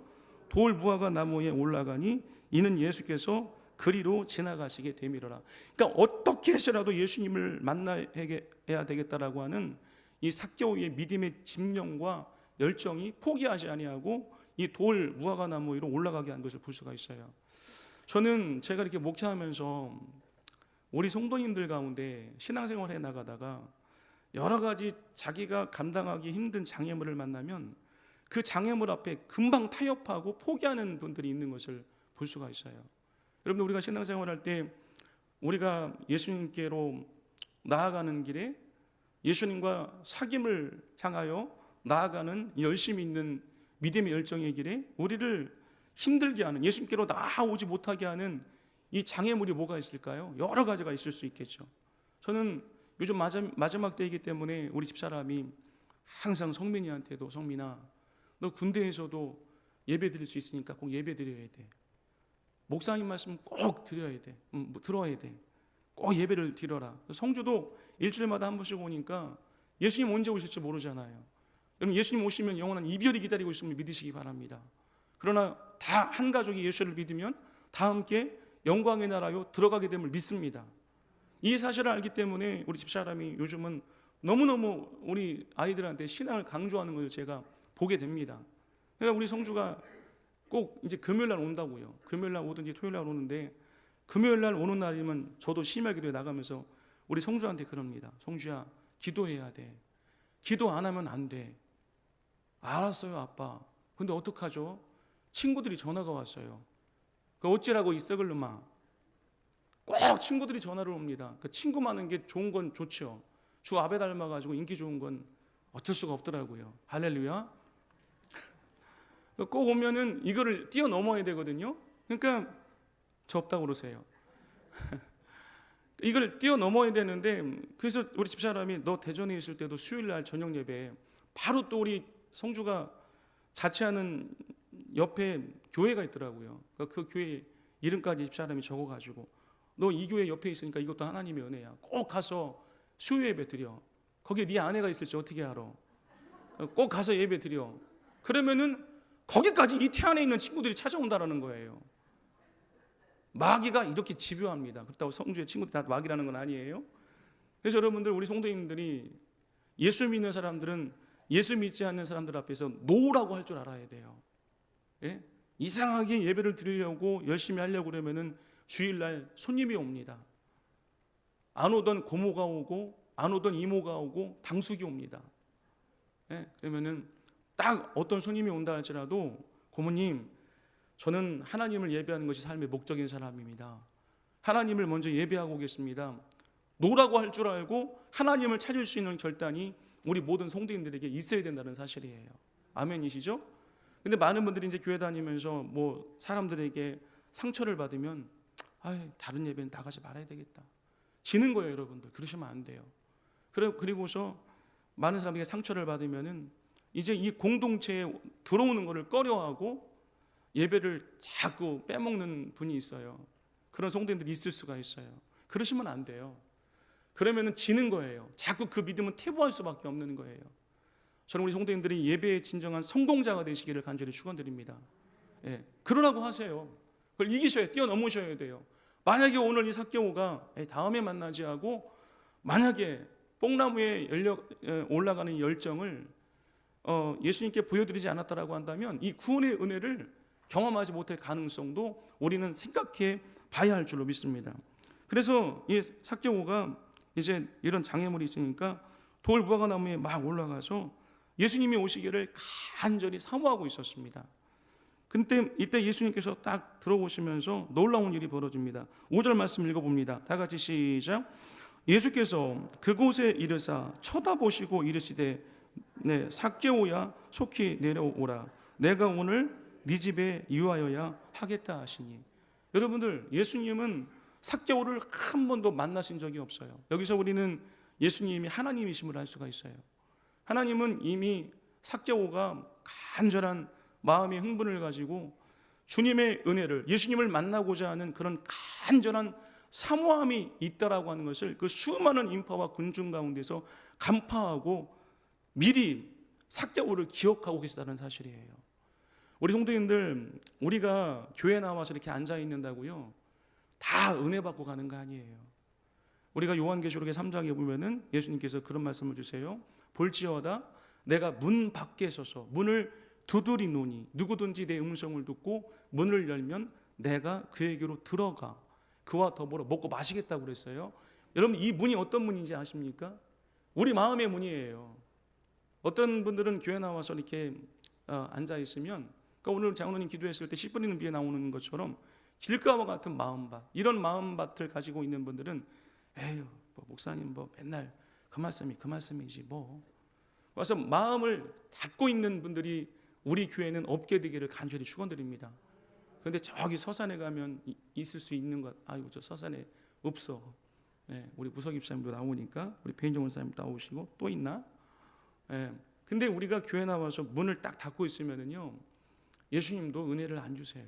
돌 무화과 나무에 올라가니 이는 예수께서 그리로 지나가시게 되미로라. 그러니까 어떻게 해서라도 예수님을 만나야 되겠다라고 하는 이 삭개오의 믿음의 집념과 열정이 포기하지 아니하고 이 돌 무화과 나무 위로 올라가게 한 것을 볼 수가 있어요. 저는 제가 이렇게 목회하면서 우리 성도님들 가운데 신앙생활해 나가다가 여러 가지 자기가 감당하기 힘든 장애물을 만나면 그 장애물 앞에 금방 타협하고 포기하는 분들이 있는 것을 볼 수가 있어요. 여러분들, 우리가 신앙생활할 때 우리가 예수님께로 나아가는 길에 예수님과 사귐을 향하여 나아가는 열심히 있는 믿음의 열정의 길에 우리를 힘들게 하는, 예수님께로 나아오지 못하게 하는 이 장애물이 뭐가 있을까요? 여러 가지가 있을 수 있겠죠. 저는 요즘 마지막 때이기 때문에 우리 집사람이 항상 성민이한테도, 성민아, 너 군대에서도 예배 드릴 수 있으니까 꼭 예배 드려야 돼. 목사님 말씀 꼭 드려야 돼. 들어야 돼. 꼭 예배를 드려라. 성주도 일주일마다 한 번씩 오니까 예수님 언제 오실지 모르잖아요. 여러분, 예수님 오시면 영원한 이별이 기다리고 있음을 믿으시기 바랍니다. 그러나 다 한 가족이 예수를 믿으면 다 함께 영광의 나라로 들어가게 됨을 믿습니다. 이 사실을 알기 때문에 우리 집사람이 요즘은 너무너무 우리 아이들한테 신앙을 강조하는 것을 제가 보게 됩니다. 그러니까 우리 성주가 꼭 이제 금요일날 온다고요. 금요일날 오든지 토요일날 오는데, 금요일날 오는 날이면 저도 심야 기도에 나가면서 우리 성주한테 그럽니다. 성주야, 기도해야 돼. 기도 안 하면 안 돼. 알았어요, 아빠. 근데 어떡하죠? 친구들이 전화가 왔어요. 그 어찌라고 이 썩을 놈아. 꼭 친구들이 전화를 옵니다. 그 친구 많은 게 좋은 건 좋죠. 주 앞에 닮아가지고 인기 좋은 건 어쩔 수가 없더라고요. 할렐루야. 꼭 오면은 이거를 뛰어넘어야 되거든요. 그러니까 저 없다고 그러세요. 이걸 뛰어넘어야 되는데, 그래서 우리 집사람이 너 대전에 있을 때도 수요일날 저녁 예배 바로 또 우리 성주가 자취하는 옆에 교회가 있더라고요. 그 교회 이름까지 집사람이 적어가지고 너 이 교회 옆에 있으니까 이것도 하나님의 은혜야. 꼭 가서 수요 예배 드려. 거기에 네 아내가 있을지 어떻게 알아? 꼭 가서 예배 드려. 그러면은 거기까지 이 태안에 있는 친구들이 찾아온다라는 거예요. 마귀가 이렇게 집요합니다. 그렇다고 성주의 친구들이 다 마귀라는 건 아니에요. 그래서 여러분들, 우리 성도님들이 예수 믿는 사람들은 예수 믿지 않는 사람들 앞에서 노라고 할 줄 알아야 돼요. 예? 이상하게 예배를 드리려고 열심히 하려고 그러면은 주일날 손님이 옵니다. 안 오던 고모가 오고 안 오던 이모가 오고 당숙이 옵니다. 예? 그러면은 딱 어떤 손님이 온다 할지라도, 고모님, 저는 하나님을 예배하는 것이 삶의 목적인 사람입니다. 하나님을 먼저 예배하고 오겠습니다. 노라고 할 줄 알고 하나님을 찾을 수 있는 결단이 우리 모든 성도인들에게 있어야 된다는 사실이에요. 아멘이시죠? 근데 많은 분들이 이제 교회 다니면서 뭐 사람들에게 상처를 받으면 다른 예배는 나가지 말아야 되겠다. 지는 거예요, 여러분들. 그러시면 안 돼요. 그리고서 많은 사람에게 상처를 받으면은 이제 이 공동체에 들어오는 것을 꺼려하고 예배를 자꾸 빼먹는 분이 있어요. 그런 성도님들이 있을 수가 있어요. 그러시면 안 돼요. 그러면은 지는 거예요. 자꾸 그 믿음은 퇴보할 수밖에 없는 거예요. 저는 우리 성도님들이 예배의 진정한 성공자가 되시기를 간절히 축원드립니다. 예, 그러라고 하세요. 그걸 이기셔야, 뛰어넘으셔야 돼요. 만약에 오늘 이 삭개오가 다음에 만나지 하고 만약에 뽕나무에 올라가는 이 열정을 예수님께 보여드리지 않았다라고 한다면 이 구원의 은혜를 경험하지 못할 가능성도 우리는 생각해 봐야 할 줄로 믿습니다. 그래서 이 삭개오가 이제 이런 장애물이 있으니까 돌 무화과나무에 막 올라가서 예수님이 오시기를 간절히 사모하고 있었습니다. 근데 이때 예수님께서 딱 들어오시면서 놀라운 일이 벌어집니다. 5절 말씀 읽어봅니다. 다 같이 시작. 예수께서 그곳에 이르사 쳐다보시고 이르시되 네, 삭개오야 속히 내려오라. 내가 오늘 네 집에 유하여야 하겠다 하시니. 여러분들, 예수님은 삭개오를 한 번도 만나신 적이 없어요. 여기서 우리는 예수님이 하나님이심을 알 수가 있어요. 하나님은 이미 삭개오가 간절한 마음의 흥분을 가지고 주님의 은혜를, 예수님을 만나고자 하는 그런 간절한 사모함이 있다라고 하는 것을 그 수많은 인파와 군중 가운데서 간파하고 미리 삭개오를 기억하고 계시다는 사실이에요. 우리 성도님들, 우리가 교회 나와서 이렇게 앉아 있는다고요, 다 은혜 받고 가는 거 아니에요. 우리가 요한계시록의 3장에 보면은 예수님께서 그런 말씀을 주세요. 볼지어다 내가 문 밖에 서서 문을 두드리노니 누구든지 내 음성을 듣고 문을 열면 내가 그에게로 들어가 그와 더불어 먹고 마시겠다고 그랬어요. 여러분, 이 문이 어떤 문인지 아십니까? 우리 마음의 문이에요. 어떤 분들은 교회 나와서 이렇게 앉아 있으면, 그러니까 오늘 장로님 기도했을 때 씨 뿌리는 비에 나오는 것처럼 길가와 같은 마음밭, 이런 마음밭을 가지고 있는 분들은 에휴, 뭐 목사님 뭐 맨날 그 말씀이지 뭐. 와서 마음을 닫고 있는 분들이 우리 교회는 없게 되기를 간절히 축원드립니다. 그런데 저기 서산에 가면 있을 수 있는 것, 아이고 저 서산에 없어. 예, 우리 무석 입사님도 나오니까 우리 배인정 원사님도 나오시고 또 있나? 예, 근데 우리가 교회 나와서 문을 딱 닫고 있으면은요, 예수님도 은혜를 안 주세요.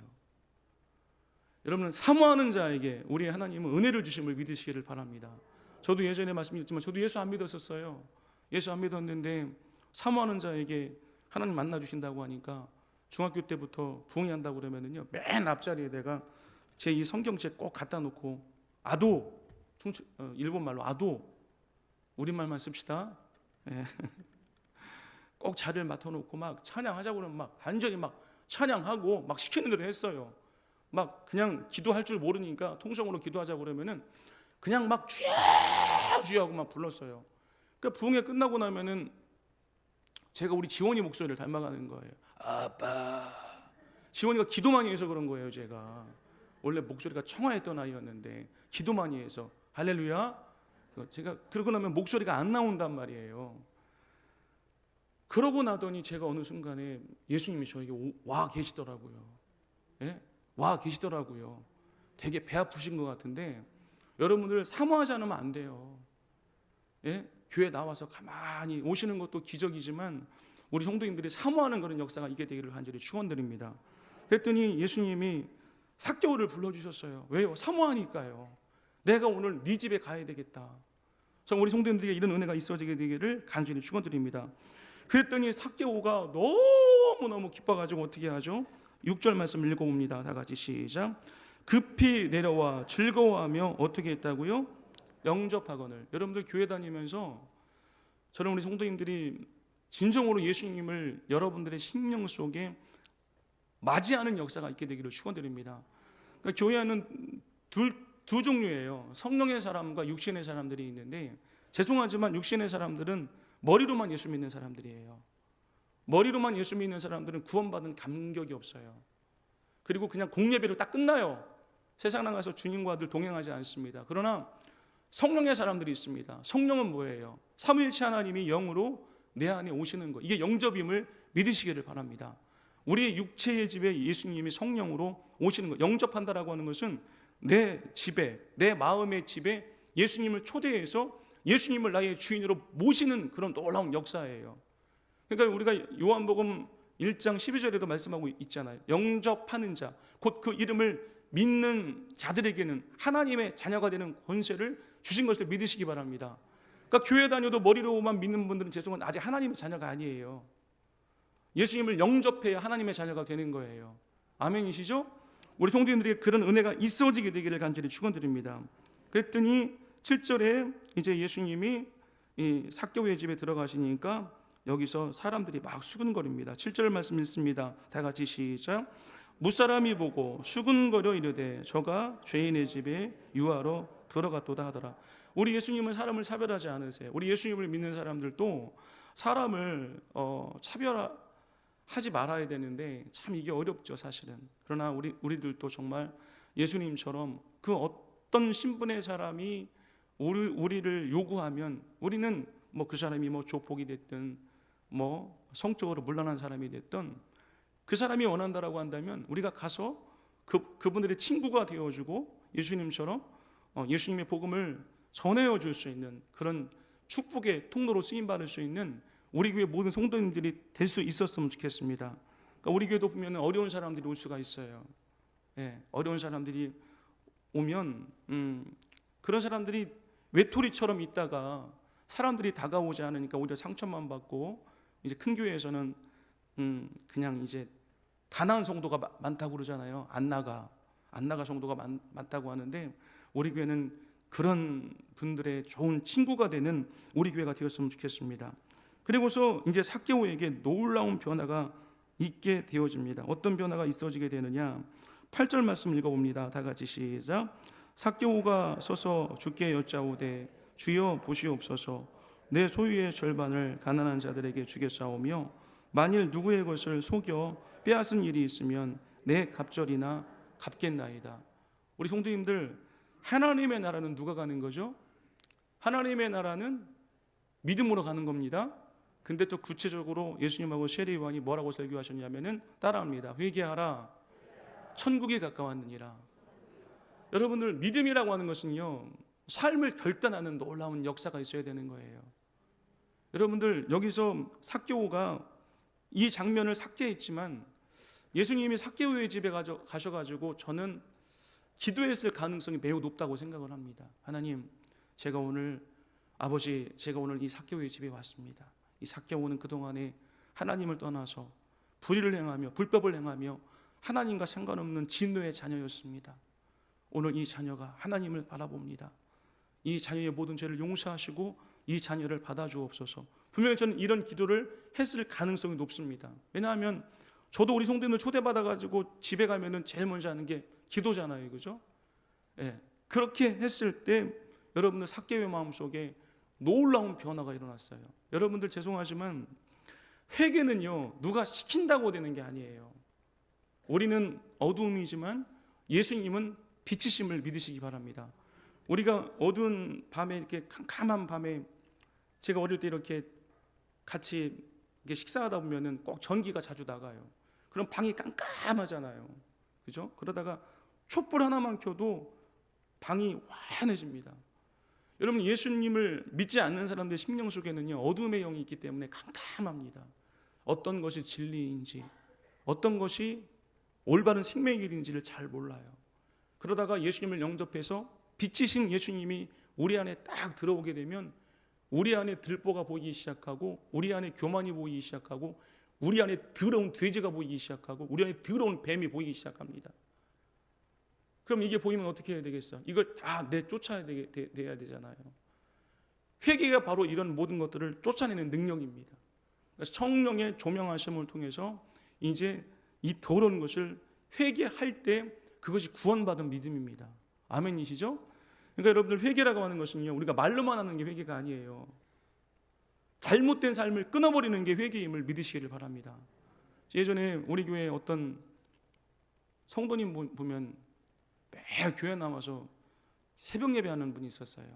여러분은 사모하는 자에게 우리 하나님은 은혜를 주심을 믿으시기를 바랍니다. 저도 예전에 말씀드렸지만 저도 예수 안 믿었었어요. 예수 안 믿었는데 사모하는 자에게 하나님 만나 주신다고 하니까 중학교 때부터 부흥한다고 그러면은요, 맨 앞자리에 내가 제 이 성경책 꼭 갖다 놓고 아도, 일본 말로 아도, 우리말만 씁시다. 예. 꼭 자리를 맡아놓고 막 찬양하자고 그러면 막 완전히 막 찬양하고 막 시키는 대로 했어요. 막 그냥 기도할 줄 모르니까 통성으로 기도하자고 그러면은 그냥 막 주여 주여 하고 막 불렀어요. 그러니까 부흥회 끝나고 나면은 제가 우리 지원이 목소리를 닮아가는 거예요. 아빠. 지원이가 기도 많이 해서 그런 거예요. 제가 원래 목소리가 청아했던 아이였는데 기도 많이 해서 할렐루야. 제가 그러고 나면 목소리가 안 나온단 말이에요. 그러고 나더니 제가 어느 순간에 예수님이 저에게 와 계시더라고요. 예? 와 계시더라고요. 되게 배 아프신 것 같은데 여러분들 사모하지 않으면 안 돼요. 예? 교회 나와서 가만히 오시는 것도 기적이지만 우리 성도님들이 사모하는 그런 역사가 있게 되기를 간절히 축원드립니다. 그랬더니 예수님이 삭개오를 불러주셨어요. 왜요? 사모하니까요. 내가 오늘 네 집에 가야 되겠다. 저 우리 성도님들에게 이런 은혜가 있어지게 되기를 간절히 축원드립니다. 그랬더니 삭개오가 너무너무 기뻐가지고 어떻게 하죠? 6절 말씀 읽어봅니다. 다 같이 시작. 급히 내려와 즐거워하며 어떻게 했다고요? 영접하거늘. 여러분들 교회 다니면서 저는 우리 성도님들이 진정으로 예수님을 여러분들의 심령 속에 맞이하는 역사가 있게 되기를 축원드립니다. 그러니까 교회 안은 두 종류예요. 성령의 사람과 육신의 사람들이 있는데 죄송하지만 육신의 사람들은 머리로만 예수 믿는 사람들이에요. 머리로만 예수 믿는 사람들은 구원받은 감격이 없어요. 그리고 그냥 공예배로 딱 끝나요. 세상 나가서 주님과 늘 동행하지 않습니다. 그러나 성령의 사람들이 있습니다. 성령은 뭐예요? 삼위일체 하나님이 영으로 내 안에 오시는 것, 이게 영접임을 믿으시기를 바랍니다. 우리의 육체의 집에 예수님이 성령으로 오시는 것, 영접한다라고 하는 것은 내 집에, 내 마음의 집에 예수님을 초대해서 예수님을 나의 주인으로 모시는 그런 놀라운 역사예요. 그러니까 우리가 요한복음 1장 12절에도 말씀하고 있잖아요. 영접하는 자, 곧 그 이름을 믿는 자들에게는 하나님의 자녀가 되는 권세를 주신 것을 믿으시기 바랍니다. 그러니까 교회 다녀도 머리로만 믿는 분들은 죄송한 아직 하나님의 자녀가 아니에요. 예수님을 영접해야 하나님의 자녀가 되는 거예요. 아멘이시죠? 우리 성도님들에게 그런 은혜가 있어지게 되기를 간절히 축원드립니다. 그랬더니 7절에 이제 예수님이 이 삭개오의 집에 들어가시니까 여기서 사람들이 막 수근거립니다. 7절 말씀 읽습니다. 다 같이 시작. 무사람이 보고 수근거려 이르되 저가 죄인의 집에 유하러 들어갔도다 하더라. 우리 예수님은 사람을 차별하지 않으세요. 우리 예수님을 믿는 사람들도 사람을 차별하지 말아야 되는데 참 이게 어렵죠, 사실은. 그러나 우리들도 정말 예수님처럼 그 어떤 신분의 사람이 우리를 요구하면 우리는 뭐 그 사람이 뭐 조폭이 됐든 뭐 성적으로 문란한 사람이 됐든 그 사람이 원한다라고 한다면 우리가 가서 그분들의 친구가 되어주고 예수님처럼 예수님의 복음을 전해어 줄 수 있는 그런 축복의 통로로 쓰임받을 수 있는 우리 교회 모든 성도님들이 될 수 있었으면 좋겠습니다. 그러니까 우리 교회도 보면 어려운 사람들이 올 수가 있어요. 예, 어려운 사람들이 오면 그런 사람들이 외톨이처럼 있다가 사람들이 다가오지 않으니까 오히려 상처만 받고 이제 큰 교회에서는 그냥 이제 가난한 성도가 많다고 그러잖아요. 안 나가 성도가 많다고 하는데 우리 교회는 그런 분들의 좋은 친구가 되는 우리 교회가 되었으면 좋겠습니다. 그리고서 이제 삭개오에게 놀라운 변화가 있게 되어집니다. 어떤 변화가 있어지게 되느냐? 8절 말씀 읽어봅니다. 다 같이 시작. 삭개오가 서서 주께 여짜오되 주여 보시옵소서 내 소유의 절반을 가난한 자들에게 주겠사오며 만일 누구의 것을 속여 빼앗은 일이 있으면 내 갑절이나 갚겠나이다. 우리 성도님들, 하나님의 나라는 누가 가는 거죠? 하나님의 나라는 믿음으로 가는 겁니다. 근데 또 구체적으로 예수님하고 세례 요한이 뭐라고 설교하셨냐면은 따라합니다. 회개하라, 천국이 가까웠느니라. 여러분들, 믿음이라고 하는 것은요, 삶을 결단하는 놀라운 역사가 있어야 되는 거예요. 여러분들, 여기서 삭개오가 이 장면을 삭제했지만 예수님이 삭개오의 집에 가셔가지고 저는 기도했을 가능성이 매우 높다고 생각을 합니다. 하나님, 제가 오늘 이 삭개오의 집에 왔습니다. 이 삭개오는 그동안에 하나님을 떠나서 불의를 행하며 불법을 행하며 하나님과 상관없는 진노의 자녀였습니다. 오늘 이 자녀가 하나님을 바라봅니다. 이 자녀의 모든 죄를 용서하시고 이 자녀를 받아주옵소서. 분명히 저는 이런 기도를 했을 가능성이 높습니다. 왜냐하면 저도 우리 성도님들 초대받아가지고 집에 가면은 제일 먼저 하는 게 기도잖아요, 그죠? 예, 그렇게 했을 때 여러분들 삭개오의 마음속에 놀라운 변화가 일어났어요. 여러분들 죄송하지만 회개는요, 누가 시킨다고 되는 게 아니에요. 우리는 어두움이지만 예수님은 빛이심을 믿으시기 바랍니다. 우리가 어두운 밤에, 이렇게 캄캄한 밤에, 제가 어릴 때 이렇게 같이 이렇게 식사하다 보면은 꼭 전기가 자주 나가요. 그럼 방이 깜깜하잖아요, 그죠? 그러다가 촛불 하나만 켜도 방이 환해집니다. 여러분, 예수님을 믿지 않는 사람들의 심령 속에는요, 어둠의 영이 있기 때문에 깜깜합니다. 어떤 것이 진리인지, 어떤 것이 올바른 생명의 길인지를 잘 몰라요. 그러다가 예수님을 영접해서 빛이신 예수님이 우리 안에 딱 들어오게 되면 우리 안에 들보가 보이기 시작하고, 우리 안에 교만이 보이기 시작하고, 우리 안에 더러운 돼지가 보이기 시작하고, 우리 안에 더러운 뱀이 보이기 시작합니다. 그럼 이게 보이면 어떻게 해야 되겠어? 이걸 다 내쫓아야 돼야 되잖아요. 회개가 바로 이런 모든 것들을 쫓아내는 능력입니다. 그래서 성령의 조명하심을 통해서 이제 이 더러운 것을 회개할 때 그것이 구원받은 믿음입니다. 아멘이시죠? 그러니까 여러분들, 회개라고 하는 것은요, 우리가 말로만 하는 게 회개가 아니에요. 잘못된 삶을 끊어버리는 게 회개임을 믿으시기를 바랍니다. 예전에 우리 교회에 어떤 성도님 보면 매일 교회 나와서 새벽 예배하는 분이 있었어요.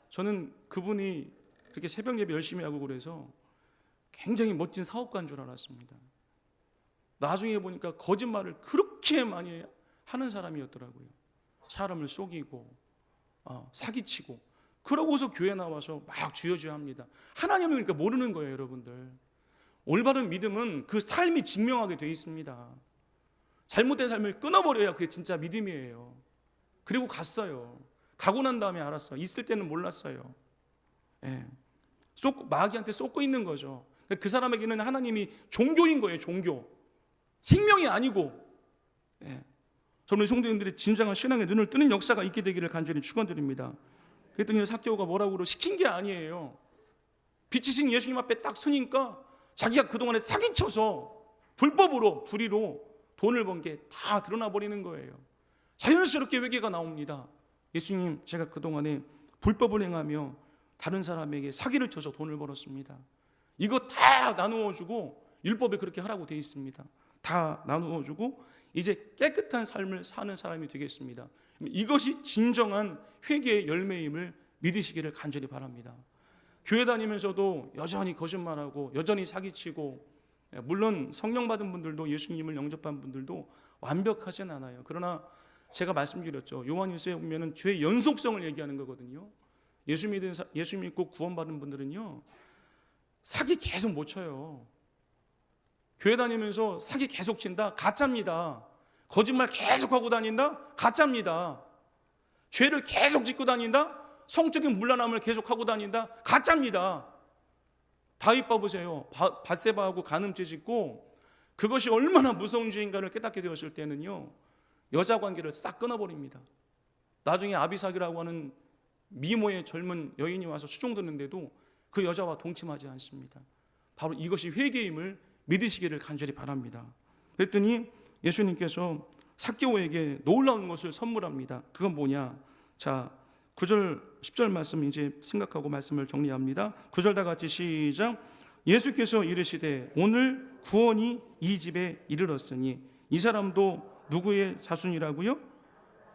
저는 그분이 그렇게 새벽 예배 열심히 하고 그래서 굉장히 멋진 사업가인 줄 알았습니다. 나중에 보니까 거짓말을 그렇게 많이 하는 사람이었더라고요. 사람을 속이고 사기치고, 그러고서 교회 나와서 막 주여주여 합니다. 하나님을 그러니까 모르는 거예요, 여러분들. 올바른 믿음은 그 삶이 증명하게 돼 있습니다. 잘못된 삶을 끊어버려야 그게 진짜 믿음이에요. 그리고 갔어요. 가고 난 다음에 알았어요. 있을 때는 몰랐어요. 예. 마귀한테 쏟고 있는 거죠. 그 사람에게는 하나님이 종교인 거예요, 종교. 생명이 아니고. 예. 저는 성도님들의 진정한 신앙의 눈을 뜨는 역사가 있게 되기를 간절히 축원드립니다. 그랬더니 삭개오가 뭐라고 시킨 게 아니에요. 빛이신 예수님 앞에 딱 서니까 자기가 그동안에 사기쳐서 불법으로, 불의로 돈을 번 게 다 드러나 버리는 거예요. 자연스럽게 회개가 나옵니다. 예수님, 제가 그동안에 불법을 행하며 다른 사람에게 사기를 쳐서 돈을 벌었습니다. 이거 다 나누어 주고, 율법에 그렇게 하라고 되어 있습니다. 다 나누어 주고 이제 깨끗한 삶을 사는 사람이 되겠습니다. 이것이 진정한 회개의 열매임을 믿으시기를 간절히 바랍니다. 교회 다니면서도 여전히 거짓말하고 여전히 사기치고, 물론 성령 받은 분들도, 예수님을 영접한 분들도 완벽하진 않아요. 그러나 제가 말씀드렸죠. 요한일서에 보면은 죄의 연속성을 얘기하는 거거든요. 예수 믿고 구원받은 분들은요, 사기 계속 못 쳐요. 교회 다니면서 사기 계속 친다? 가짜입니다. 거짓말 계속하고 다닌다? 가짜입니다. 죄를 계속 짓고 다닌다? 성적인 문란함을 계속하고 다닌다? 가짜입니다. 다윗 봐보세요. 밧세바하고 간음죄 짓고, 그것이 얼마나 무서운 죄인가를 깨닫게 되었을 때는요, 여자 관계를 싹 끊어버립니다. 나중에 아비삭이라고 하는 미모의 젊은 여인이 와서 수종드는데도 그 여자와 동침하지 않습니다. 바로 이것이 회개임을 믿으시기를 간절히 바랍니다. 그랬더니 예수님께서 삭개오에게 놀라운 것을 선물합니다. 그건 뭐냐? 자, 9절 10절 말씀 이제 생각하고 말씀을 정리합니다. 9절 다 같이 시작. 예수께서 이르시되 오늘 구원이 이 집에 이르렀으니 이 사람도 누구의 자손이라고요?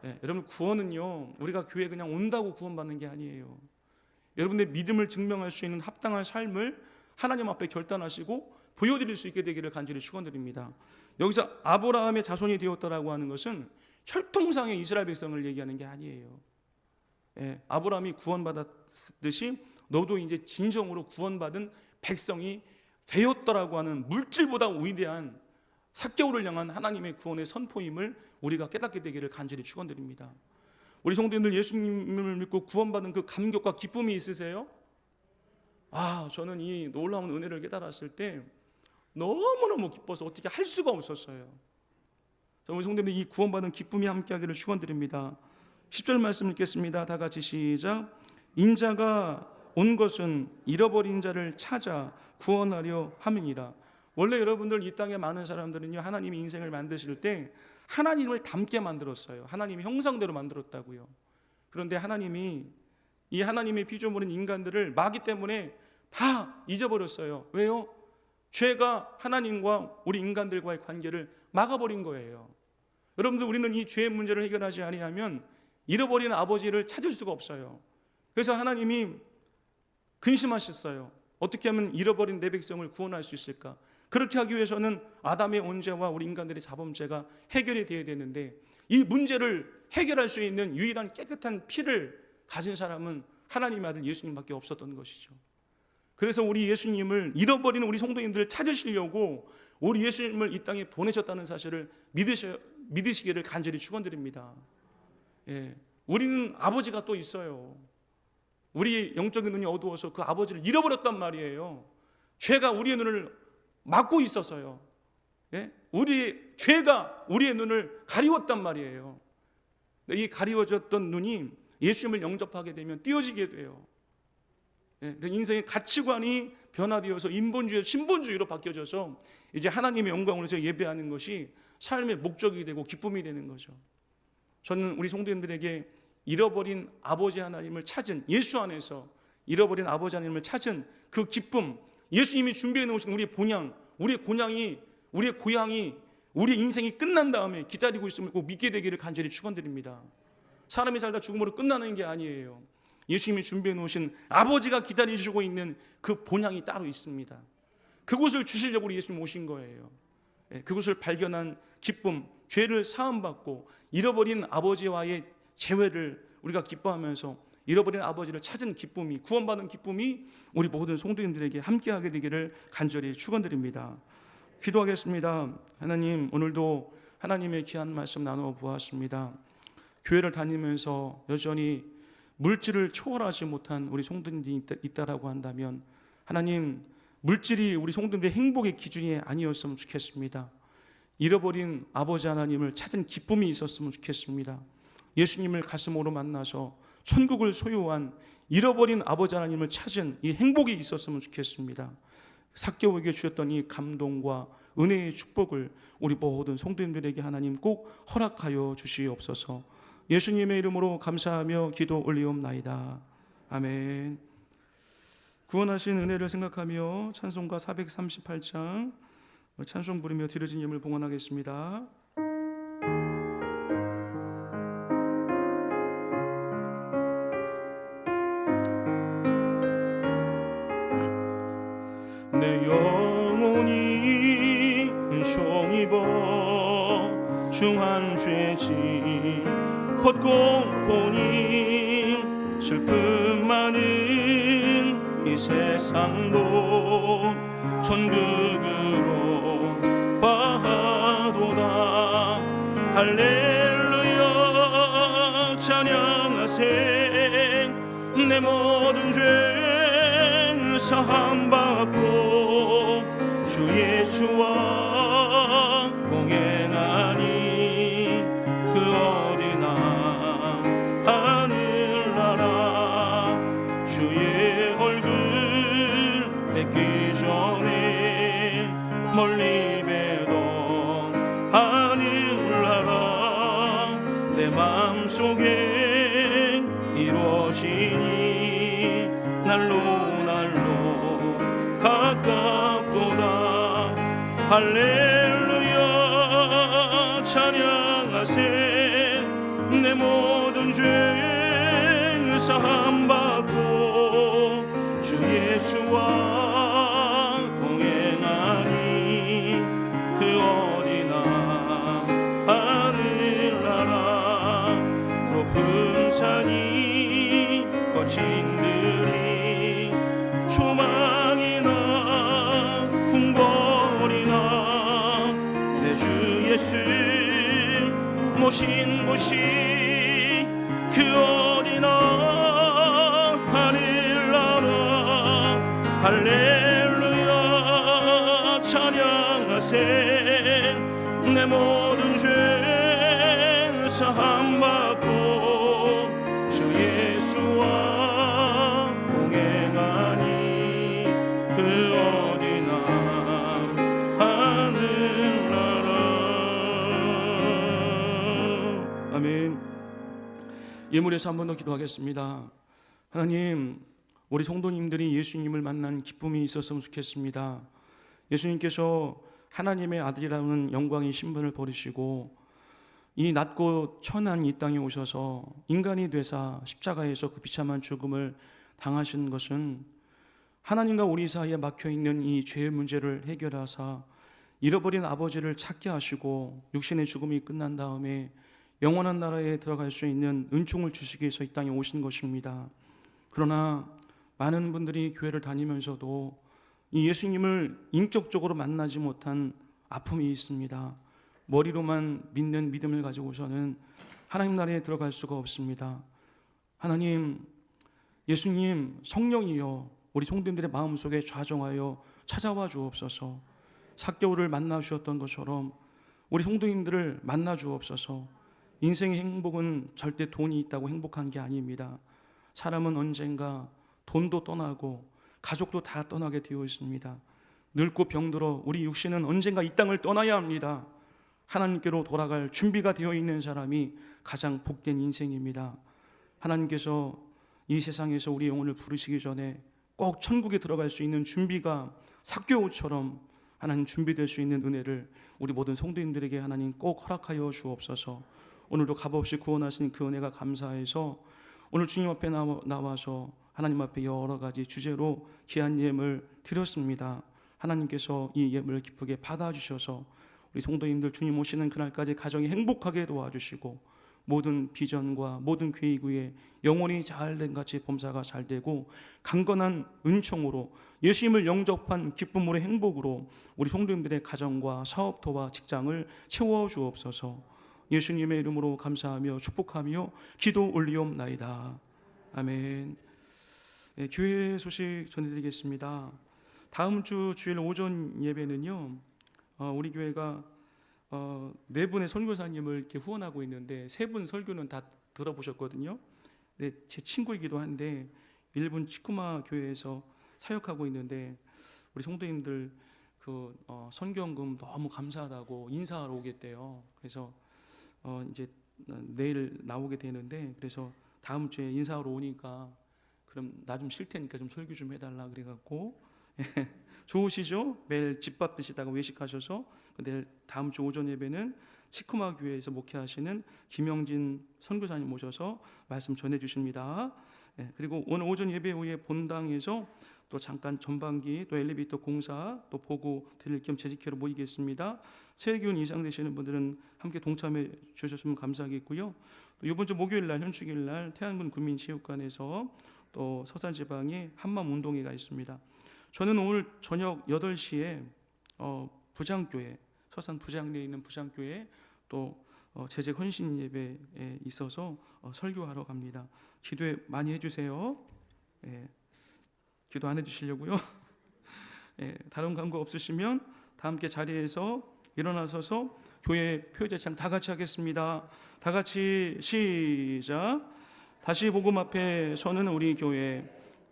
네, 여러분, 구원은요, 우리가 교회에 그냥 온다고 구원받는 게 아니에요. 여러분의 믿음을 증명할 수 있는 합당한 삶을 하나님 앞에 결단하시고 보여드릴 수 있게 되기를 간절히 축원드립니다. 여기서 아브라함의 자손이 되었다라고 하는 것은 혈통상의 이스라엘 백성을 얘기하는 게 아니에요. 예, 아브라함이 구원받았듯이 너도 이제 진정으로 구원받은 백성이 되었더라고 하는 물질보다 위대한 삭개오를 향한 하나님의 구원의 선포임을 우리가 깨닫게 되기를 간절히 축원드립니다. 우리 성도님들 예수님을 믿고 구원받은 그 감격과 기쁨이 있으세요? 저는 이 놀라운 은혜를 깨달았을 때 너무너무 기뻐서 어떻게 할 수가 없었어요. 우리 성도님들 이 구원받은 기쁨이 함께하기를 축원드립니다. 10절 말씀 읽겠습니다. 다 같이 시작. 인자가 온 것은 잃어버린 자를 찾아 구원하려 함이니라. 원래 여러분들 이 땅에 많은 사람들은요, 하나님이 인생을 만드실 때 하나님을 닮게 만들었어요. 하나님의 형상대로 만들었다고요. 그런데 하나님이 이 하나님의 피조물인 인간들을 마귀 때문에 다 잊어버렸어요. 왜요? 죄가 하나님과 우리 인간들과의 관계를 막아버린 거예요. 여러분들, 우리는 이 죄의 문제를 해결하지 아니하면 잃어버린 아버지를 찾을 수가 없어요. 그래서 하나님이 근심하셨어요. 어떻게 하면 잃어버린 내 백성을 구원할 수 있을까? 그렇게 하기 위해서는 아담의 온죄와 우리 인간들의 자범죄가 해결이 되어야 되는데, 이 문제를 해결할 수 있는 유일한 깨끗한 피를 가진 사람은 하나님의 아들 예수님밖에 없었던 것이죠. 그래서 우리 예수님을 잃어버리는 우리 성도님들을 찾으시려고 우리 예수님을 이 땅에 보내셨다는 사실을 믿으시기를 간절히 축원드립니다. 예, 우리는 아버지가 또 있어요. 우리 영적인 눈이 어두워서 그 아버지를 잃어버렸단 말이에요. 죄가 우리의 눈을 막고 있어서요. 예? 우리 죄가 우리의 눈을 가리웠단 말이에요. 이 가리워졌던 눈이 예수님을 영접하게 되면 띄어지게 돼요. 예? 인생의 가치관이 변화되어서 인본주의에서 신본주의로 바뀌어져서 이제 하나님의 영광을 위해서 예배하는 것이 삶의 목적이 되고 기쁨이 되는 거죠. 저는 우리 성도님들에게 잃어버린 아버지 하나님을 찾은, 예수 안에서 잃어버린 아버지 하나님을 찾은 그 기쁨, 예수님이 준비해 놓으신 우리의 본향, 우리의 고향이 우리의 인생이 끝난 다음에 기다리고 있음을 꼭 믿게 되기를 간절히 축원드립니다. 사람이 살다 죽음으로 끝나는 게 아니에요. 예수님이 준비해 놓으신 아버지가 기다리시고 있는 그 본향이 따로 있습니다. 그곳을 주시려고 우리 예수님 오신 거예요. 그곳을 발견한 기쁨, 죄를 사함받고 잃어버린 아버지와의 재회를 우리가 기뻐하면서 잃어버린 아버지를 찾은 기쁨이, 구원받은 기쁨이 우리 모든 성도님들에게 함께하게 되기를 간절히 축원드립니다. 기도하겠습니다. 하나님, 오늘도 하나님의 귀한 말씀 나누어 보았습니다. 교회를 다니면서 여전히 물질을 초월하지 못한 우리 성도님들이 있다라고 한다면, 하나님, 물질이 우리 성도님들의 행복의 기준이 아니었으면 좋겠습니다. 잃어버린 아버지 하나님을 찾은 기쁨이 있었으면 좋겠습니다. 예수님을 가슴으로 만나서 천국을 소유한 잃어버린 아버지 하나님을 찾은 이 행복이 있었으면 좋겠습니다. 삭개오에게 주셨던 이 감동과 은혜의 축복을 우리 모든 성도님들에게 하나님 꼭 허락하여 주시옵소서. 예수님의 이름으로 감사하며 기도 올리옵나이다. 아멘. 구원하신 은혜를 생각하며 찬송가 438장 찬송 부르며 드려진 예물 봉헌하겠습니다. 내 영혼이 은총입어 중한 죄짐 벗고 보니 슬픔 많은 이 세상도 천국으로 바하도다. 할렐루야 찬양하세. 내 모든 죄 사함받고 주 예수와 동행하니 그 어디나 하늘나라 주의 얼굴 뵙기 전에 멀리 뵈던 하늘나라 내 마음속에 이루어지니 날로 가깝도다. 할렐루야 찬양하세. 내 모든 죄 사함받고 주 예수와 예수 모신 곳이 그 어디나 하늘나라 할렐루야 찬양하세 내 모든 죄 사함받고 주 예수와 동행하니 그 어디나 하늘나라. 아멘. 예물에서 한 번 더 기도하겠습니다. 하나님, 우리 성도님들이 예수님을 만난 기쁨이 있었으면 좋겠습니다. 예수님께서 하나님의 아들이라는 영광의 신분을 버리시고 이 낮고 천한 이 땅에 오셔서 인간이 되사 십자가에서 그 비참한 죽음을 당하신 것은 하나님과 우리 사이에 막혀있는 이 죄의 문제를 해결하사 잃어버린 아버지를 찾게 하시고 육신의 죽음이 끝난 다음에 영원한 나라에 들어갈 수 있는 은총을 주시기 위해서 이 땅에 오신 것입니다. 그러나 많은 분들이 교회를 다니면서도 이 예수님을 인격적으로 만나지 못한 아픔이 있습니다. 머리로만 믿는 믿음을 가지고서는 하나님 나라에 들어갈 수가 없습니다. 하나님, 예수님 성령이여 우리 성도님들의 마음속에 좌정하여 찾아와 주옵소서. 삭개오를 만나 주셨던 것처럼 우리 성도님들을 만나 주옵소서. 인생의 행복은 절대 돈이 있다고 행복한 게 아닙니다. 사람은 언젠가 돈도 떠나고 가족도 다 떠나게 되어 있습니다. 늙고 병들어 우리 육신은 언젠가 이 땅을 떠나야 합니다. 하나님께로 돌아갈 준비가 되어 있는 사람이 가장 복된 인생입니다. 하나님께서 이 세상에서 우리 영혼을 부르시기 전에 꼭 천국에 들어갈 수 있는 준비가 삭개오처럼 하나님 준비될 수 있는 은혜를 우리 모든 성도님들에게 하나님 꼭 허락하여 주옵소서. 오늘도 값없이 구원하신 그 은혜가 감사해서 오늘 주님 앞에 나와서 하나님 앞에 여러 가지 주제로 귀한 예물 드렸습니다. 하나님께서 이 예물을 기쁘게 받아주셔서 우리 성도님들 주님 오시는 그날까지 가정이 행복하게 도와주시고 모든 비전과 모든 계획 위에 영원히 잘된 같이 범사가 잘 되고 강건한 은총으로 예수님을 영접한 기쁨으로 행복으로 우리 성도님들의 가정과 사업터와 직장을 채워주옵소서. 예수님의 이름으로 감사하며 축복하며 기도 올리옵나이다. 아멘. 네, 교회 소식 전해드리겠습니다. 다음 주 주일 오전 예배는요, 우리 교회가 네 분의 선교사님을 이렇게 후원하고 있는데 세 분 설교는 다 들어보셨거든요. 네, 제 친구이기도 한데 일본 치쿠마 교회에서 사역하고 있는데 우리 성도님들 그 선교헌금 너무 감사하다고 인사하러 오겠대요. 그래서 이제 내일 나오게 되는데 그래서 다음 주에 인사하러 오니까 그럼 나 좀 쉴 테니까 좀 설교 좀 해달라 그래갖고 좋으시죠? 매일 집밥 드시다가 외식하셔서 내일 다음 주 오전 예배는 치쿠마 교회에서 목회하시는 김영진 선교사님 모셔서 말씀 전해주십니다. 그리고 오늘 오전 예배 후에 본당에서 또 잠깐 전반기 또 엘리베이터 공사 또 보고 드릴 겸 재직회로 모이겠습니다. 새 기운 이상 되시는 분들은 함께 동참해 주셨으면 감사하겠고요. 또 이번 주 목요일 날 현충일 날 태안군 군민체육관에서 또 서산지방에 한마음운동회가 있습니다. 저는 오늘 저녁 8시에 부장교회 서산 부장내에 있는 부장교회 또 제재 헌신 예배에 있어서 설교하러 갑니다. 기도에 많이 해주세요. 기도 안 해주시려고요. 다른 광고 없으시면 다 함께 자리에서 일어나서서 교회 표제창 다 같이 하겠습니다. 다 같이 시작. 다시 복음 앞에 서는 우리 교회.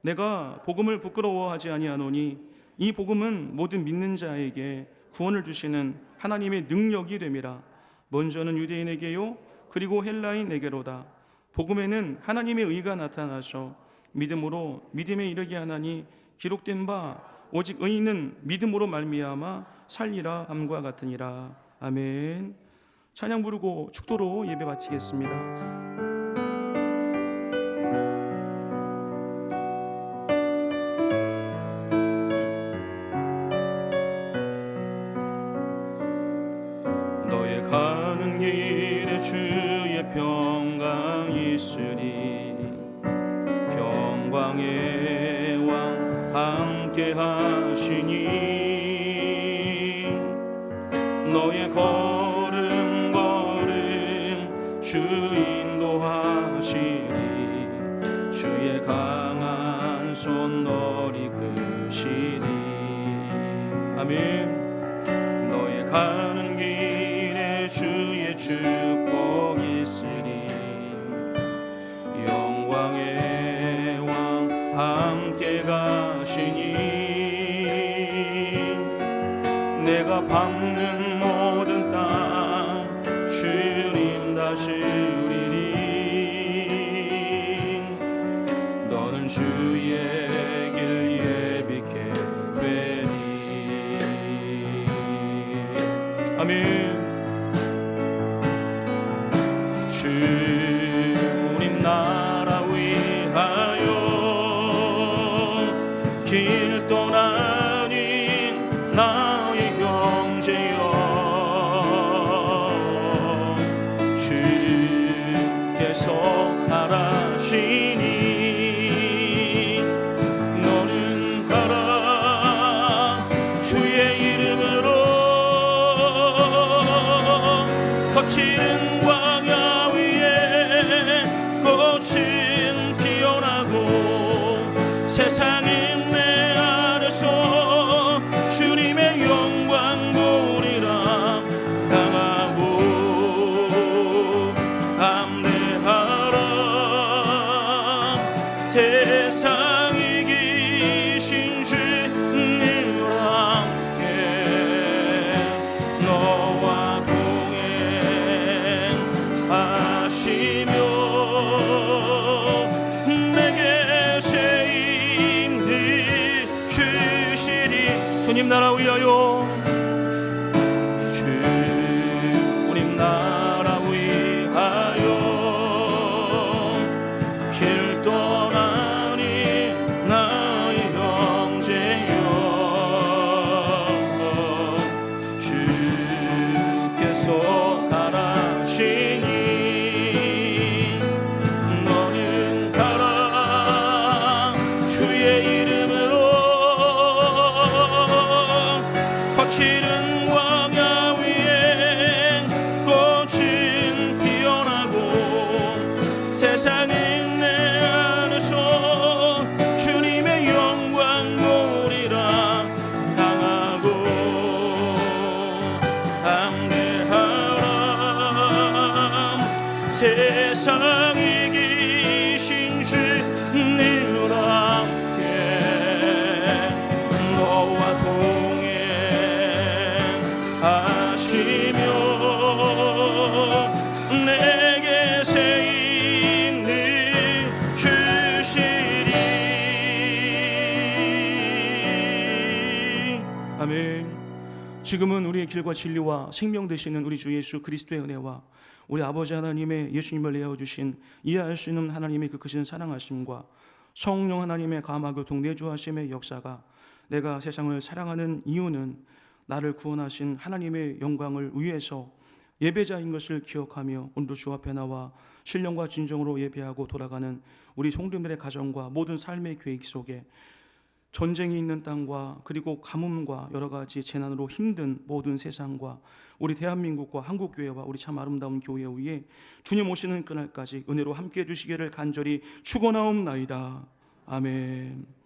내가 복음을 부끄러워하지 아니하노니 이 복음은 모든 믿는 자에게 구원을 주시는 하나님의 능력이 됨이라. 먼저는 유대인에게요 그리고 헬라인에게로다. 복음에는 하나님의 의가 나타나서 믿음으로 믿음에 이르게 하나니 기록된 바 오직 의인은 믿음으로 말미암아 살리라 함과 같으니라. 아멘. 찬양 부르고 축도로 예배 마치겠습니다. 너의 가는 길에 주의 평강 있으리. 평강의 왕 함께 하시니 너의 걸음 주 인도하시리 주의 강한 손 너리 크시니 아멘. 너의 가는 길에 주의 축복 있으리 영광의 왕 함께 가시니 내가 밟는 모든 땅 주님 다스리리 너는 주의 길 예비케 되리 아멘. 주님 나라 위하여 길 떠나니 나의 형제여 주께서 바라시니 너는 가라 주의 이름으로 거칠은 광야 위에 꽃은 피어나고 세상은 내 안에서 주님의 영광 보리라 강하고 담대하라 세상 이기신 주님과 함께 너와 동행하시며 내게 새 힘을 주시리 주님 나라 위하여 주님 나라 위하여 길 떠나니 나의 형제여 주께서 가라시니 너는 가라 주의 이름으로 거칠은 광야 위에 꽃은 피어나고 세상은 내 안에서 주님의 영광 보리라 강하고 담대하라 세상 이기신 주님과 함께 너와 동행하시며 내게 새 힘을 주시리 아멘. 지금은 우리의 길과 진리와 생명 되시는 우리 주 예수 그리스도의 은혜와 우리 아버지 하나님의 예수님을 내어주신 이해할 수 있는 하나님의 그 크신 사랑하심과 성령 하나님의 감화교통 내주하심의 역사가 내가 세상을 사랑하는 이유는 나를 구원하신 하나님의 영광을 위해서 예배자인 것을 기억하며 오늘도 주 앞에 나와 신령과 진정으로 예배하고 돌아가는 우리 성도들의 가정과 모든 삶의 계획 속에 전쟁이 있는 땅과 그리고 가뭄과 여러 가지 재난으로 힘든 모든 세상과 우리 대한민국과 한국교회와 우리 참 아름다운 교회 위에 주님 오시는 그날까지 은혜로 함께해 주시기를 간절히 축원하옵나이다. 아멘.